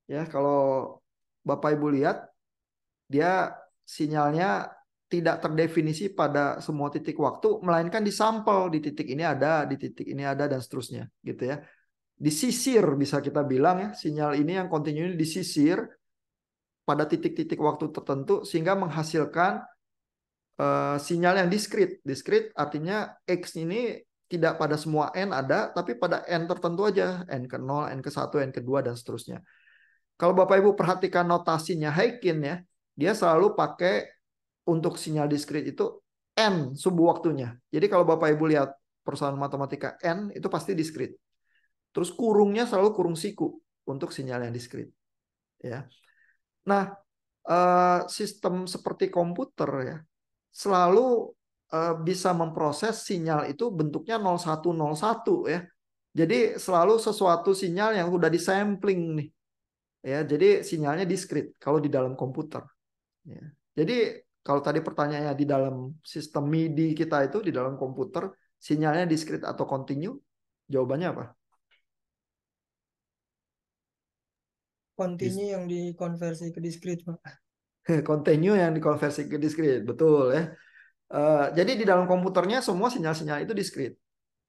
Ya, kalau Bapak Ibu lihat dia sinyalnya tidak terdefinisi pada semua titik waktu, melainkan disampel di titik ini ada, di titik ini ada, dan seterusnya, gitu ya. Disisir bisa kita bilang ya, sinyal ini yang kontinu ini disisir pada titik-titik waktu tertentu sehingga menghasilkan sinyal yang diskrit. Diskrit artinya X ini tidak pada semua N ada, tapi pada N tertentu aja, N ke 0, N ke 1, N ke 2, dan seterusnya. Kalau Bapak Ibu perhatikan notasinya Haikin ya, dia selalu pakai untuk sinyal diskrit itu N sumbu waktunya. Jadi kalau Bapak Ibu lihat persoalan matematika N itu pasti diskrit. Terus kurungnya selalu kurung siku untuk sinyal yang diskrit. Ya. Nah, sistem seperti komputer ya selalu bisa memproses sinyal itu bentuknya 0101 ya. Jadi selalu sesuatu sinyal yang udah disampling nih. Ya, jadi sinyalnya diskrit kalau di dalam komputer. Ya. Jadi kalau tadi pertanyaannya di dalam sistem MIDI kita itu di dalam komputer sinyalnya diskrit atau continue, jawabannya apa? Continue yang dikonversi ke diskrit, Pak. Continue yang dikonversi ke diskrit, betul ya. Jadi di dalam komputernya semua sinyal-sinyal itu diskrit.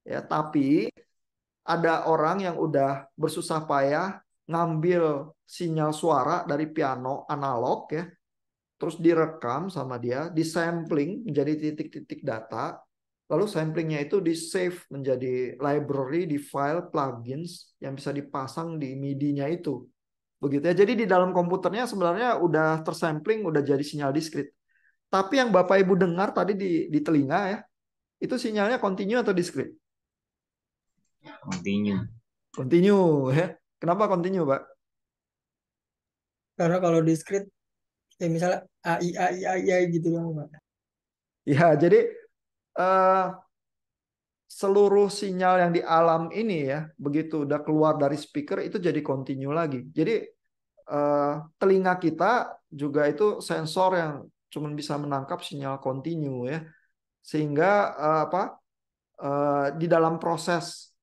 Ya, tapi ada orang yang udah bersusah payah ngambil sinyal suara dari piano analog ya, terus direkam sama dia, disampling menjadi titik-titik data, lalu samplingnya itu di-save menjadi library di file plugins yang bisa dipasang di MIDI-nya itu. Begitu ya. Jadi di dalam komputernya sebenarnya udah tersampling, udah jadi sinyal diskrit. Tapi yang Bapak Ibu dengar tadi di telinga ya, itu sinyalnya continue atau diskrit? Continue. Continue ya. Kenapa continue, Pak? Karena kalau diskrit, kayak misalnya AI gitu loh, Pak. Ya, jadi seluruh sinyal yang di alam ini ya, begitu udah keluar dari speaker itu jadi continue lagi. Jadi telinga kita juga itu sensor yang cuma bisa menangkap sinyal continue ya. Sehingga di dalam proses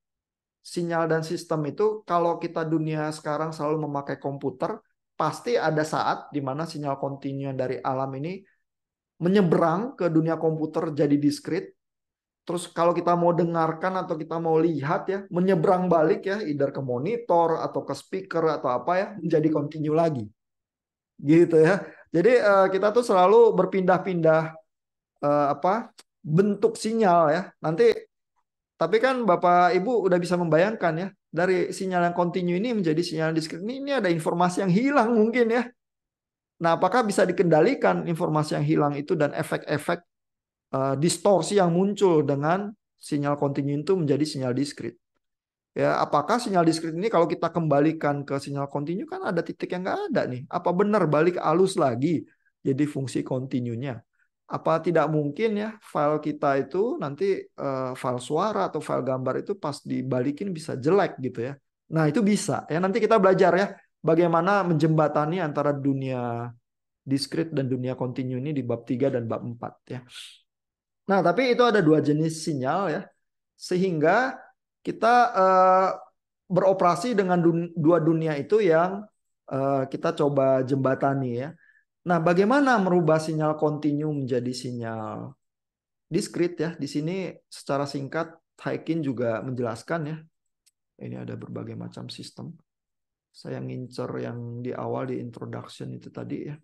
sinyal dan sistem itu kalau kita dunia sekarang selalu memakai komputer, pasti ada saat di mana sinyal continue dari alam ini menyeberang ke dunia komputer jadi diskrit. Terus kalau kita mau dengarkan atau kita mau lihat ya, menyeberang balik ya, either ke monitor atau ke speaker atau apa ya, menjadi continue lagi. Gitu ya. Jadi kita tuh selalu berpindah-pindah bentuk sinyal ya. Nanti tapi kan Bapak Ibu udah bisa membayangkan ya, dari sinyal yang continue ini menjadi sinyal diskrit ini ada informasi yang hilang mungkin ya. Nah, apakah bisa dikendalikan informasi yang hilang itu dan efek-efek distorsi yang muncul dengan sinyal continue itu menjadi sinyal diskrit? Ya, apakah sinyal diskrit ini kalau kita kembalikan ke sinyal continue kan ada titik yang nggak ada nih. Apa benar balik alus lagi jadi fungsi continue-nya? Apa tidak mungkin ya file kita itu nanti file suara atau file gambar itu pas dibalikin bisa jelek gitu ya. Nah, itu bisa ya. Nanti kita belajar ya bagaimana menjembatani antara dunia diskrit dan dunia continue ini di bab 3 dan bab 4 ya. Nah, tapi itu ada dua jenis sinyal ya. Sehingga kita beroperasi dengan dua dunia itu yang kita coba jembatani ya. Nah, bagaimana merubah sinyal continue menjadi sinyal diskrit ya? Di sini secara singkat Haikin juga menjelaskan ya. Ini ada berbagai macam sistem. Saya ngincer yang di awal di introduction itu tadi ya.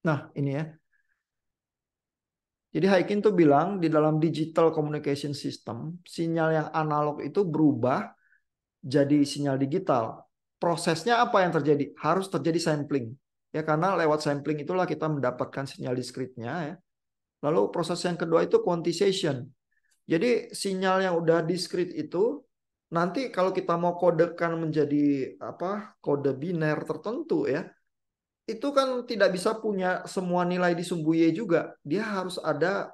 Nah, ini ya. Jadi Haikin tuh bilang di dalam digital communication system, sinyal yang analog itu berubah jadi sinyal digital. Prosesnya apa yang terjadi? Harus terjadi sampling. Ya, karena lewat sampling itulah kita mendapatkan sinyal diskritnya ya. Lalu proses yang kedua itu quantization. Jadi sinyal yang udah diskrit itu nanti kalau kita mau kodekan menjadi kode biner tertentu ya, itu kan tidak bisa punya semua nilai di sumbu Y juga. Dia harus ada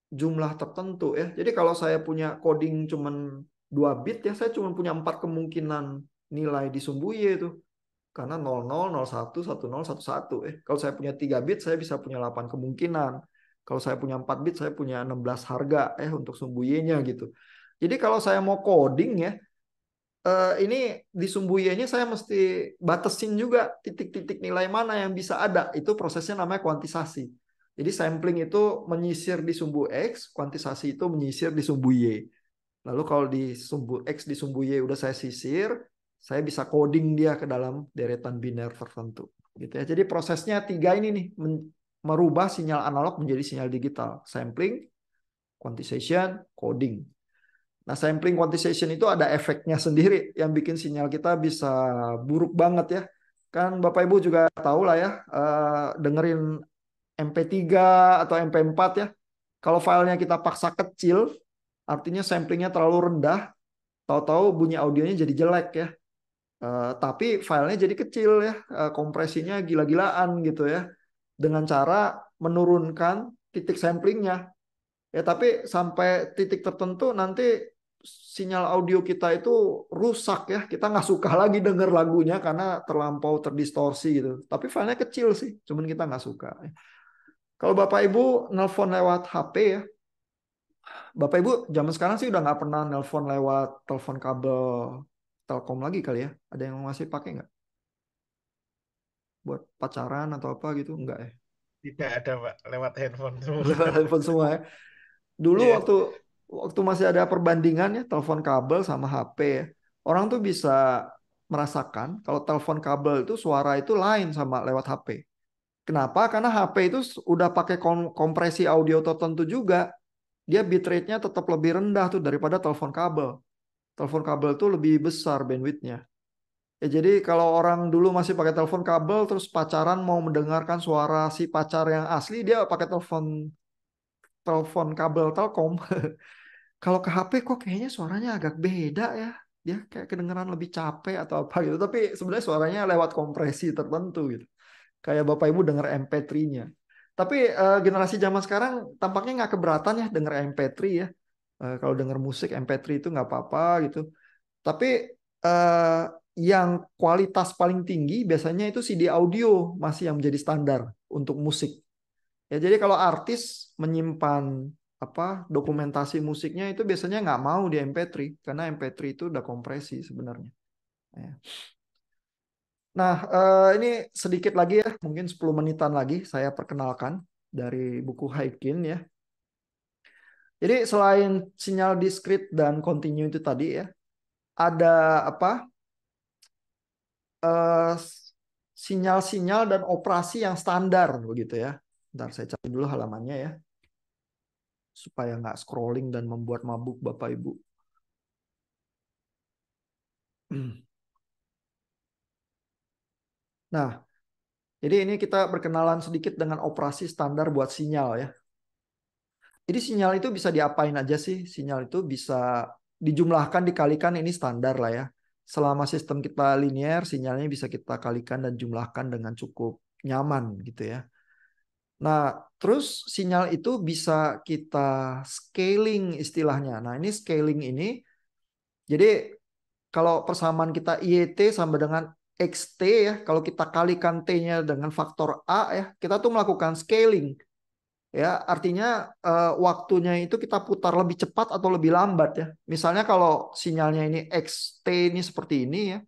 jumlah tertentu ya. Jadi kalau saya punya coding cuman 2 bit ya, saya cuma punya 4 kemungkinan nilai di sumbu Y itu. Karena 00, 01, 10, 11. Kalau saya punya 3 bit, saya bisa punya 8 kemungkinan. Kalau saya punya 4 bit, saya punya 16 harga untuk sumbu Y-nya gitu. Jadi kalau saya mau coding ya, ini di sumbu Y-nya saya mesti batasin juga titik-titik nilai mana yang bisa ada. Itu prosesnya namanya kuantisasi. Jadi sampling itu menyisir di sumbu X, kuantisasi itu menyisir di sumbu Y. Lalu kalau di sumbu X di sumbu Y udah saya sisir, saya bisa coding dia ke dalam deretan biner tertentu. Gitu ya. Jadi prosesnya 3 ini nih, merubah sinyal analog menjadi sinyal digital. Sampling, quantization, coding. Nah, sampling quantization itu ada efeknya sendiri yang bikin sinyal kita bisa buruk banget ya. Kan Bapak Ibu juga tahu lah ya, dengerin MP3 atau MP4 ya. Kalau filenya kita paksa kecil, artinya samplingnya terlalu rendah, tahu-tahu bunyi audionya jadi jelek ya. Tapi filenya jadi kecil ya, kompresinya gila-gilaan gitu ya. Dengan cara menurunkan titik samplingnya. Ya, tapi sampai titik tertentu nanti sinyal audio kita itu rusak ya. Kita nggak suka lagi denger lagunya karena terlampau terdistorsi gitu. Tapi filenya kecil sih, cuman kita nggak suka. Kalau Bapak Ibu nelpon lewat HP ya, Bapak Ibu zaman sekarang sih udah nggak pernah nelpon lewat telepon kabel Telkom lagi kali ya. Ada yang masih pakai nggak? Buat pacaran atau apa gitu? Enggak ya? Tidak ada, Pak. Lewat handphone semua. Lewat handphone semua ya. Dulu Iya. waktu masih ada perbandingan ya telepon kabel sama HP ya. Orang tuh bisa merasakan kalau telepon kabel itu suara itu lain sama lewat HP. Kenapa? Karena HP itu udah pakai kompresi audio tertentu juga. Dia bitrate-nya tetap lebih rendah tuh daripada telepon kabel. Telepon kabel tuh lebih besar bandwidth-nya. Ya, jadi kalau orang dulu masih pakai telepon kabel terus pacaran mau mendengarkan suara si pacar yang asli, dia pakai telepon kabel Telkom. Kalau ke HP kok kayaknya suaranya agak beda ya. Dia kayak kedengeran lebih capek atau apa gitu. Tapi sebenarnya suaranya lewat kompresi tertentu gitu. Kayak Bapak Ibu denger MP3-nya. Tapi generasi zaman sekarang tampaknya nggak keberatan ya denger MP3 ya. Kalau denger musik MP3 itu nggak apa-apa gitu. Tapi yang kualitas paling tinggi biasanya itu CD audio masih yang menjadi standar untuk musik. Ya, jadi kalau artis menyimpan dokumentasi musiknya itu biasanya nggak mau di MP3 karena MP3 itu udah kompresi sebenarnya. Ya. Nah, ini sedikit lagi ya, mungkin 10 menitan lagi saya perkenalkan dari buku Haykin ya. Jadi selain sinyal diskrit dan kontinu itu tadi ya, ada sinyal-sinyal dan operasi yang standar begitu ya. Bentar saya cari dulu halamannya ya. Supaya nggak scrolling dan membuat mabuk Bapak Ibu. Nah, jadi ini kita berkenalan sedikit dengan operasi standar buat sinyal ya. Jadi sinyal itu bisa diapain aja sih? Sinyal itu bisa dijumlahkan, dikalikan, ini standar lah ya. Selama sistem kita linear, sinyalnya bisa kita kalikan dan jumlahkan dengan cukup nyaman gitu ya. Nah, terus sinyal itu bisa kita scaling istilahnya. Nah, ini scaling ini, jadi kalau persamaan kita IET sama dengan XT ya, kalau kita kalikan T-nya dengan faktor A ya, kita tuh melakukan scaling. Ya, artinya waktunya itu kita putar lebih cepat atau lebih lambat ya. Misalnya kalau sinyalnya ini XT ini seperti ini ya.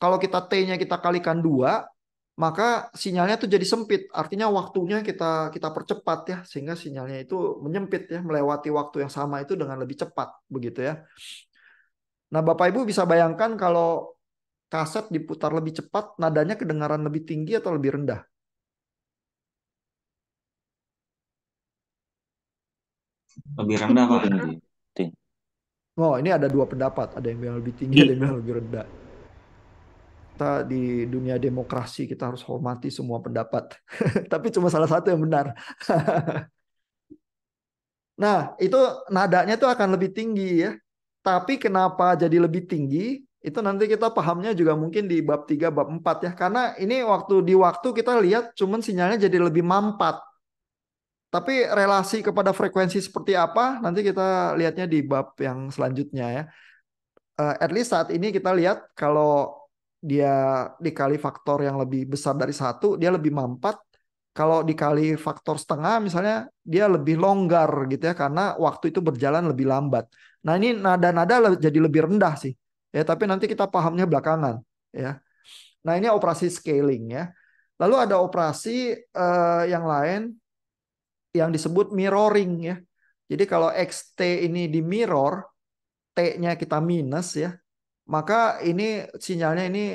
Kalau kita T-nya kita kalikan 2, maka sinyalnya itu jadi sempit. Artinya waktunya kita percepat ya, sehingga sinyalnya itu menyempit ya, melewati waktu yang sama itu dengan lebih cepat begitu ya. Nah, Bapak Ibu bisa bayangkan kalau kaset diputar lebih cepat, nadanya kedengaran lebih tinggi atau lebih rendah? Lebih rendah, Pak. Oh, ini ada 2 pendapat. Ada yang bilang lebih tinggi, ada yang bilang lebih rendah. Kita di dunia demokrasi, kita harus hormati semua pendapat. Tapi cuma salah satu yang benar. Nah, itu nadanya tuh akan lebih tinggi ya. Tapi kenapa jadi lebih tinggi? Itu nanti kita pahamnya juga mungkin di bab 3, bab 4 ya. Karena ini waktu kita lihat cuman sinyalnya jadi lebih mampat. Tapi relasi kepada frekuensi seperti apa nanti kita lihatnya di bab yang selanjutnya ya. At least saat ini kita lihat kalau dia dikali faktor yang lebih besar dari 1, dia lebih mampat. Kalau dikali faktor setengah misalnya dia lebih longgar gitu ya karena waktu itu berjalan lebih lambat. Nah, ini nada-nada jadi lebih rendah sih. Ya, tapi nanti kita pahamnya belakangan ya. Nah, ini operasi scaling ya. Lalu ada operasi yang lain yang disebut mirroring ya. Jadi kalau XT ini di mirror, T-nya kita minus ya, maka ini sinyalnya ini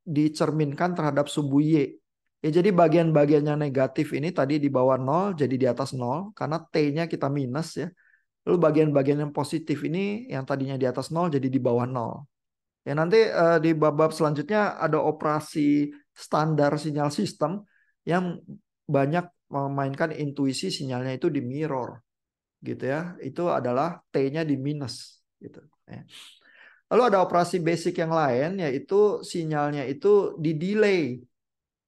dicerminkan terhadap sumbu Y. Ya, jadi bagian-bagiannya negatif ini tadi di bawah 0 jadi di atas 0 karena T-nya kita minus ya. Lalu bagian-bagian yang positif ini yang tadinya di atas 0 jadi di bawah 0. Ya, nanti di bab-bab selanjutnya ada operasi standar sinyal sistem yang banyak memainkan intuisi sinyalnya itu di mirror gitu ya. Itu adalah T-nya di minus gitu ya. Lalu ada operasi basic yang lain yaitu sinyalnya itu di delay.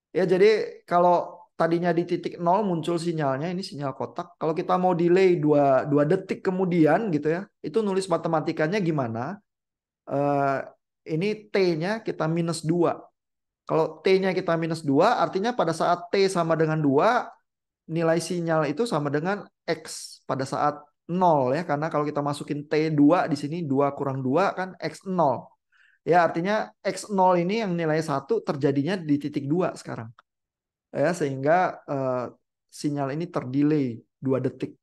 Ya, jadi kalau tadinya di titik 0 muncul sinyalnya, ini sinyal kotak. Kalau kita mau delay 2 detik kemudian gitu ya, itu nulis matematikanya gimana? Ini T-nya kita minus 2. Kalau T-nya kita minus 2, artinya pada saat T sama dengan 2, nilai sinyal itu sama dengan X pada saat 0 ya. Karena kalau kita masukin T2 di sini, 2 kurang 2 kan X0. Ya, artinya X0 ini yang nilai 1 terjadinya di titik 2 sekarang. Ya, sehingga sinyal ini terdelay 2 detik.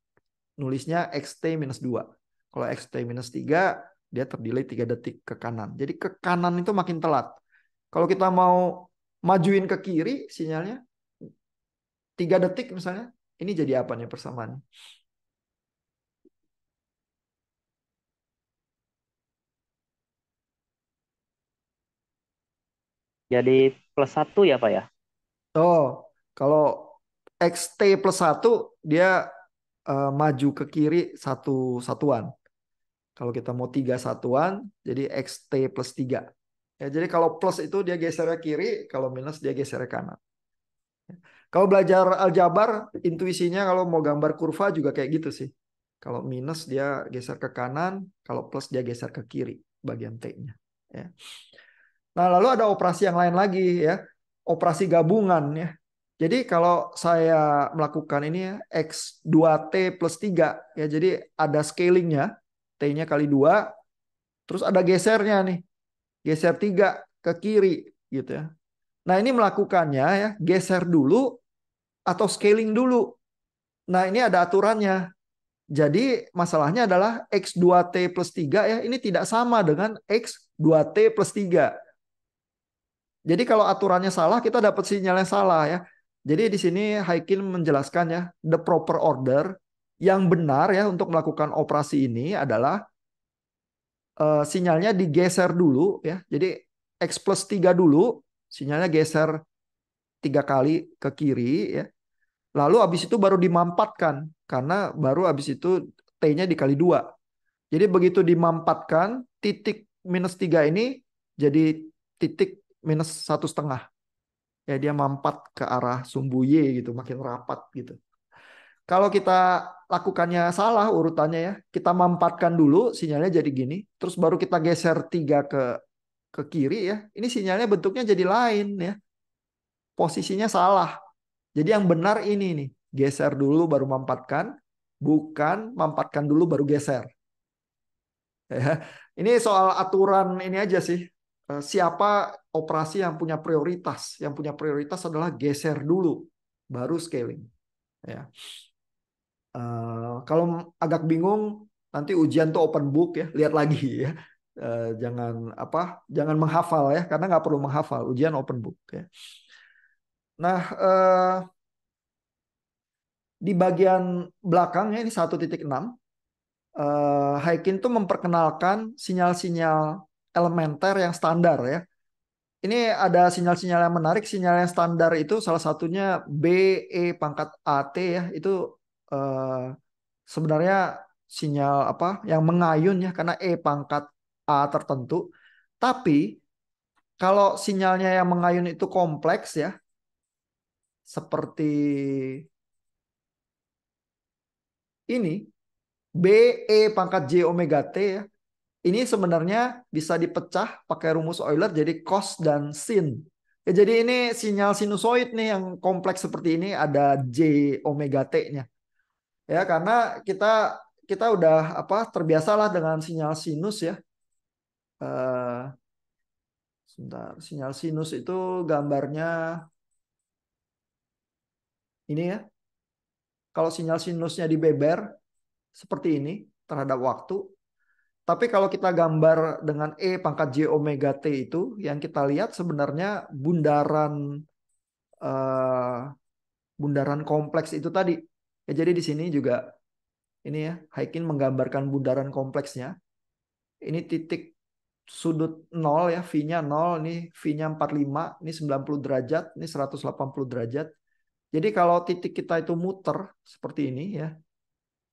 Nulisnya XT minus 2. Kalau XT minus 3, dia terdelay 3 detik ke kanan. Jadi ke kanan itu makin telat. Kalau kita mau majuin ke kiri sinyalnya 3 detik misalnya, ini jadi apa nih persamaannya? Jadi plus 1 ya Pak ya? Oh, kalau XT plus 1 dia maju ke kiri 1 satuan. Kalau kita mau 3 satuan, jadi XT plus 3. Ya, jadi kalau plus itu dia geser ke kiri, kalau minus dia geser ke kanan. Kalau belajar aljabar, intuisinya kalau mau gambar kurva juga kayak gitu sih. Kalau minus dia geser ke kanan, kalau plus dia geser ke kiri bagian T-nya. Ya. Nah, lalu ada operasi yang lain lagi ya, operasi gabungan ya. Jadi kalau saya melakukan ini ya, X2T plus 3 ya, jadi ada scalingnya, T-nya kali 2, terus ada gesernya nih, geser 3 ke kiri gitu ya. Nah, ini melakukannya ya, geser dulu atau scaling dulu. Nah, ini ada aturannya. Jadi masalahnya adalah X2T plus 3 ya, ini tidak sama dengan X2T plus 3. Jadi kalau aturannya salah, kita dapat sinyal yang salah ya. Jadi di sini Haikin menjelaskan ya, the proper order yang benar ya untuk melakukan operasi ini adalah sinyalnya digeser dulu ya. Jadi X plus 3 dulu, sinyalnya geser 3 kali ke kiri ya. Lalu habis itu baru dimampatkan, karena baru habis itu T-nya dikali 2. Jadi begitu dimampatkan, titik minus 3 ini jadi titik minus 1,5. Ya, dia mampat ke arah sumbu Y gitu, makin rapat gitu. Kalau kita lakukannya salah urutannya ya, kita mampatkan dulu sinyalnya jadi gini, terus baru kita geser 3 ke kiri ya. Ini sinyalnya bentuknya jadi lain ya. Posisinya salah. Jadi yang benar ini nih, geser dulu baru mampatkan, bukan mampatkan dulu baru geser. Ya. Ini soal aturan ini aja sih. Siapa operasi yang punya prioritas? Yang punya prioritas adalah geser dulu, baru scaling. Ya. Kalau agak bingung, nanti ujian tuh open book ya, lihat lagi ya. Jangan menghafal ya, karena nggak perlu menghafal. Ujian open book ya. Nah, di bagian belakangnya ini 1.6, Haikin tuh memperkenalkan sinyal-sinyal elementer yang standar ya. Ini ada sinyal-sinyal yang menarik. Sinyal yang standar itu salah satunya BE pangkat AT ya. Itu sebenarnya sinyal apa yang mengayun ya, karena E pangkat A tertentu. Tapi kalau sinyalnya yang mengayun itu kompleks ya, seperti ini, BE pangkat J omega T ya. Ini sebenarnya bisa dipecah pakai rumus Euler jadi cos dan sin. Ya, jadi ini sinyal sinusoid nih yang kompleks seperti ini, ada J omega T-nya. Ya, karena kita udah terbiasalah dengan sinyal sinus ya. Sebentar, sinyal sinus itu gambarnya ini ya. Kalau sinyal sinusnya dibeber seperti ini terhadap waktu. Tapi kalau kita gambar dengan E pangkat J omega T itu, yang kita lihat sebenarnya bundaran kompleks itu tadi. Ya, jadi di sini juga ini ya, Haikin menggambarkan bundaran kompleksnya. Ini titik sudut 0 ya, V-nya 0, ini V-nya 45, ini 90 derajat, ini 180 derajat. Jadi kalau titik kita itu muter seperti ini ya,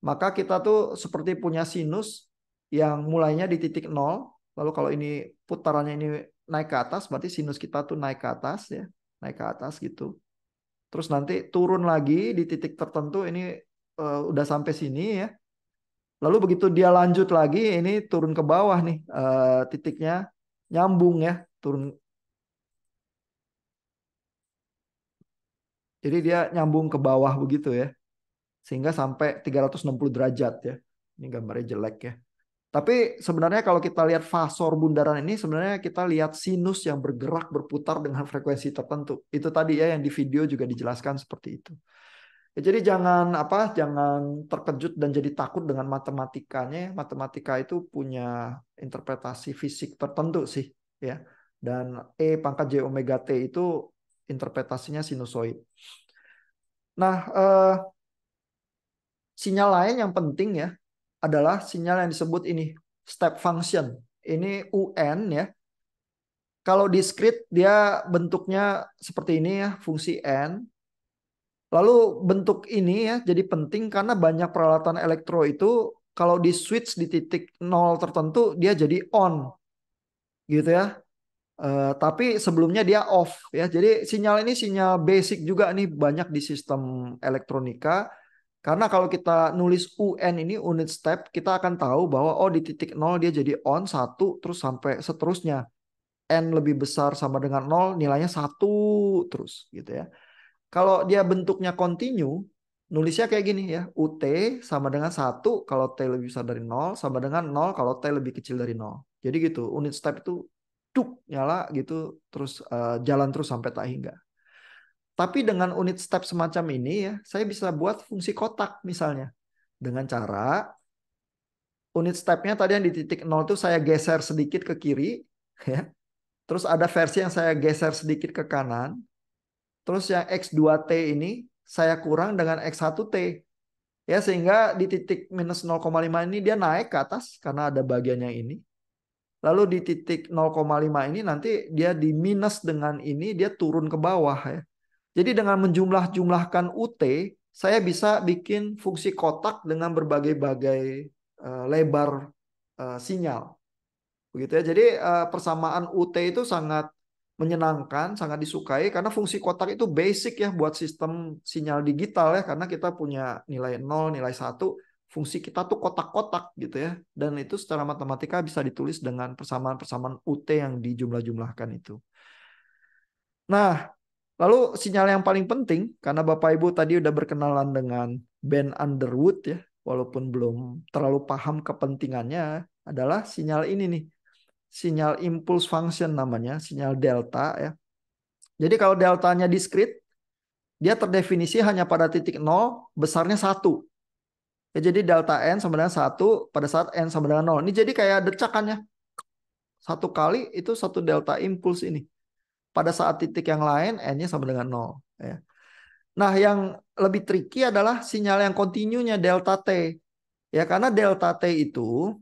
maka kita tuh seperti punya sinus yang mulainya di titik 0, lalu kalau ini putarannya ini naik ke atas, berarti sinus kita tuh naik ke atas ya, naik ke atas gitu. terus nanti turun lagi di titik tertentu, ini udah sampai sini ya. Lalu begitu dia lanjut lagi, ini turun ke bawah nih, titiknya nyambung ya, turun. Jadi dia nyambung ke bawah begitu ya, sehingga sampai 360 derajat ya. Ini gambarnya jelek ya. Tapi sebenarnya kalau kita lihat fasor bundaran ini, sebenarnya kita lihat sinus yang bergerak berputar dengan frekuensi tertentu. Itu tadi ya yang di video juga dijelaskan seperti itu. Ya, jadi jangan terkejut dan jadi takut dengan matematikanya. Matematika itu punya interpretasi fisik tertentu sih ya. Dan E pangkat J omega T itu interpretasinya sinusoid. Nah, sinyal lain yang penting ya adalah sinyal yang disebut ini step function. Ini UN ya. Kalau discrete dia bentuknya seperti ini ya, fungsi N. Lalu bentuk ini ya jadi penting karena banyak peralatan elektro itu kalau di switch di titik 0 tertentu dia jadi on. Gitu ya. Tapi sebelumnya dia off ya. Jadi sinyal ini sinyal basic juga nih banyak di sistem elektronika. Karena kalau kita nulis UN ini unit step, kita akan tahu bahwa oh di titik 0 dia jadi on 1 terus sampai seterusnya. N lebih besar sama dengan 0 nilainya 1 terus gitu ya. Kalau dia bentuknya continue, nulisnya kayak gini ya. UT sama dengan 1 kalau T lebih besar dari 0 sama dengan 0 kalau T lebih kecil dari 0. Jadi gitu, unit step itu duk nyala gitu terus jalan terus sampai tak hingga. Tapi dengan unit step semacam ini ya, saya bisa buat fungsi kotak misalnya. Dengan cara unit stepnya tadi yang di titik 0 itu saya geser sedikit ke kiri. Ya. Terus ada versi yang saya geser sedikit ke kanan. Terus yang X2T ini saya kurang dengan X1T. Ya, sehingga di titik minus 0,5 ini dia naik ke atas karena ada bagian yang ini. Lalu di titik 0,5 ini nanti dia di minus dengan ini dia turun ke bawah ya. Jadi dengan menjumlah-jumlahkan UT, saya bisa bikin fungsi kotak dengan berbagai-bagai lebar sinyal. Begitu ya. Jadi persamaan UT itu sangat menyenangkan, sangat disukai karena fungsi kotak itu basic ya buat sistem sinyal digital ya, karena kita punya nilai 0, nilai 1, fungsi kita tuh kotak-kotak gitu ya. Dan itu secara matematika bisa ditulis dengan persamaan-persamaan UT yang dijumlah-jumlahkan itu. Nah, lalu sinyal yang paling penting, karena Bapak Ibu tadi udah berkenalan dengan Ben Underwood ya, walaupun belum terlalu paham kepentingannya, adalah sinyal ini nih. Sinyal impulse function namanya, sinyal delta ya. Jadi kalau deltanya discrete, dia terdefinisi hanya pada titik 0, besarnya 1. Ya, jadi delta N sama dengan 1 pada saat N sama dengan 0. Ini jadi kayak decakannya. 1 kali itu 1 delta impulse ini. Pada saat titik yang lain, N-nya sama dengan 0. Ya. Nah, yang lebih tricky adalah sinyal yang kontinunya delta T. Ya, karena delta T itu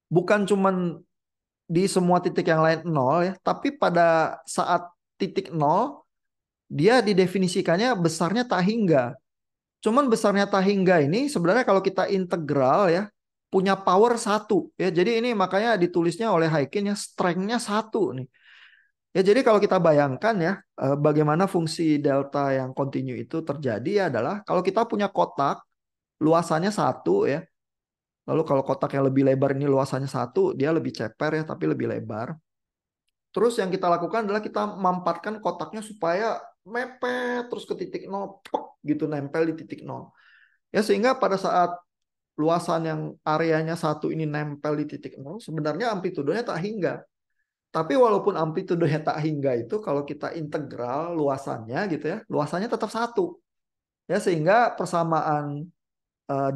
bukan cuman di semua titik yang lain 0 ya, tapi pada saat titik 0, dia didefinisikannya besarnya tak hingga. Cuman besarnya tak hingga ini sebenarnya kalau kita integral ya, punya power 1 ya. Jadi ini makanya ditulisnya oleh Haykin ya strength-nya 1 nih. Ya, jadi kalau kita bayangkan ya bagaimana fungsi delta yang kontinu itu terjadi adalah kalau kita punya kotak luasannya 1 ya. Lalu kalau kotak yang lebih lebar ini luasannya 1, dia lebih ceper ya tapi lebih lebar. Terus yang kita lakukan adalah kita mampatkan kotaknya supaya mepet terus ke titik 0, gitu nempel di titik 0. Ya, sehingga pada saat luasan yang areanya 1 ini nempel di titik 0, sebenarnya amplitudenya tak hingga. Tapi walaupun amplitudenya tak hingga itu, kalau kita integral luasannya gitu ya, luasannya tetap 1. Ya, sehingga persamaan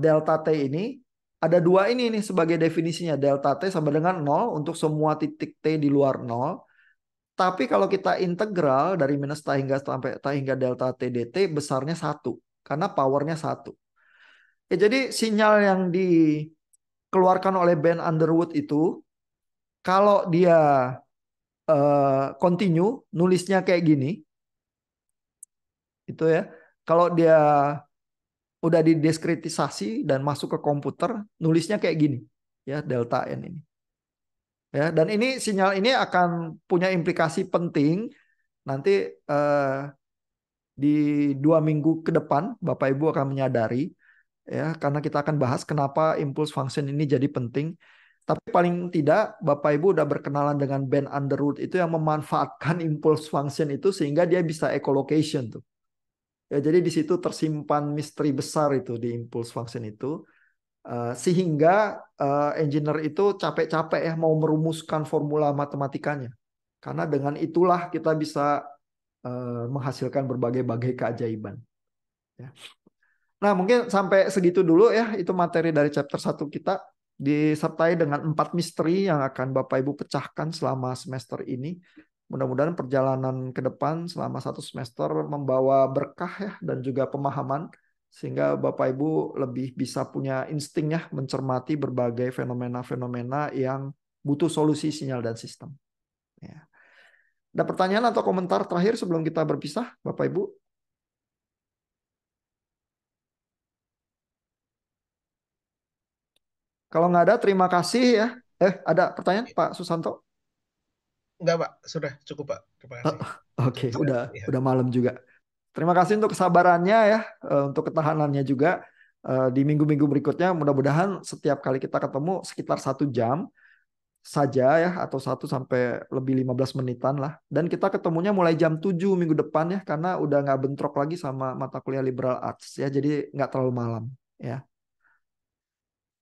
delta T ini, ada 2 ini nih sebagai definisinya. Delta T sama dengan 0 untuk semua titik T di luar 0. Tapi kalau kita integral dari minus tak hingga sampai tak hingga delta T dt, besarnya 1. Karena powernya 1. Ya, jadi sinyal yang dikeluarkan oleh Ben Underwood itu, kalau dia continue, nulisnya kayak gini. Itu ya. Kalau dia udah dideskritisasi dan masuk ke komputer, nulisnya kayak gini. Ya, delta N ini. Ya, dan ini sinyal ini akan punya implikasi penting Nanti di 2 minggu ke depan Bapak Ibu akan menyadari ya, karena kita akan bahas kenapa impulse function ini jadi penting. Tapi paling tidak Bapak Ibu udah berkenalan dengan band Underwood itu yang memanfaatkan impulse function itu sehingga dia bisa echolocation tuh. Ya, jadi di situ tersimpan misteri besar itu di impulse function itu. Sehingga engineer itu capek-capek ya mau merumuskan formula matematikanya. Karena dengan itulah kita bisa menghasilkan berbagai-bagai keajaiban. Ya. Nah, mungkin sampai segitu dulu ya, itu materi dari chapter 1 kita, disertai dengan 4 misteri yang akan Bapak Ibu pecahkan selama semester ini. Mudah-mudahan perjalanan ke depan selama 1 semester membawa berkah ya, dan juga pemahaman, sehingga Bapak Ibu lebih bisa punya insting ya, mencermati berbagai fenomena-fenomena yang butuh solusi sinyal dan sistem. Ya. Ada pertanyaan atau komentar terakhir sebelum kita berpisah, Bapak Ibu? Kalau nggak ada, terima kasih ya. Ada pertanyaan, Pak Susanto? Enggak, Pak. Sudah cukup, Pak. Terima kasih. Oke, udah malam juga. Terima kasih untuk kesabarannya ya, untuk ketahanannya juga. Di minggu-minggu berikutnya, mudah-mudahan setiap kali kita ketemu sekitar 1 jam saja ya, atau 1 sampai lebih 15 menitan lah. Dan kita ketemunya mulai jam 7 minggu depan ya, karena udah nggak bentrok lagi sama mata kuliah liberal arts ya, jadi nggak terlalu malam ya.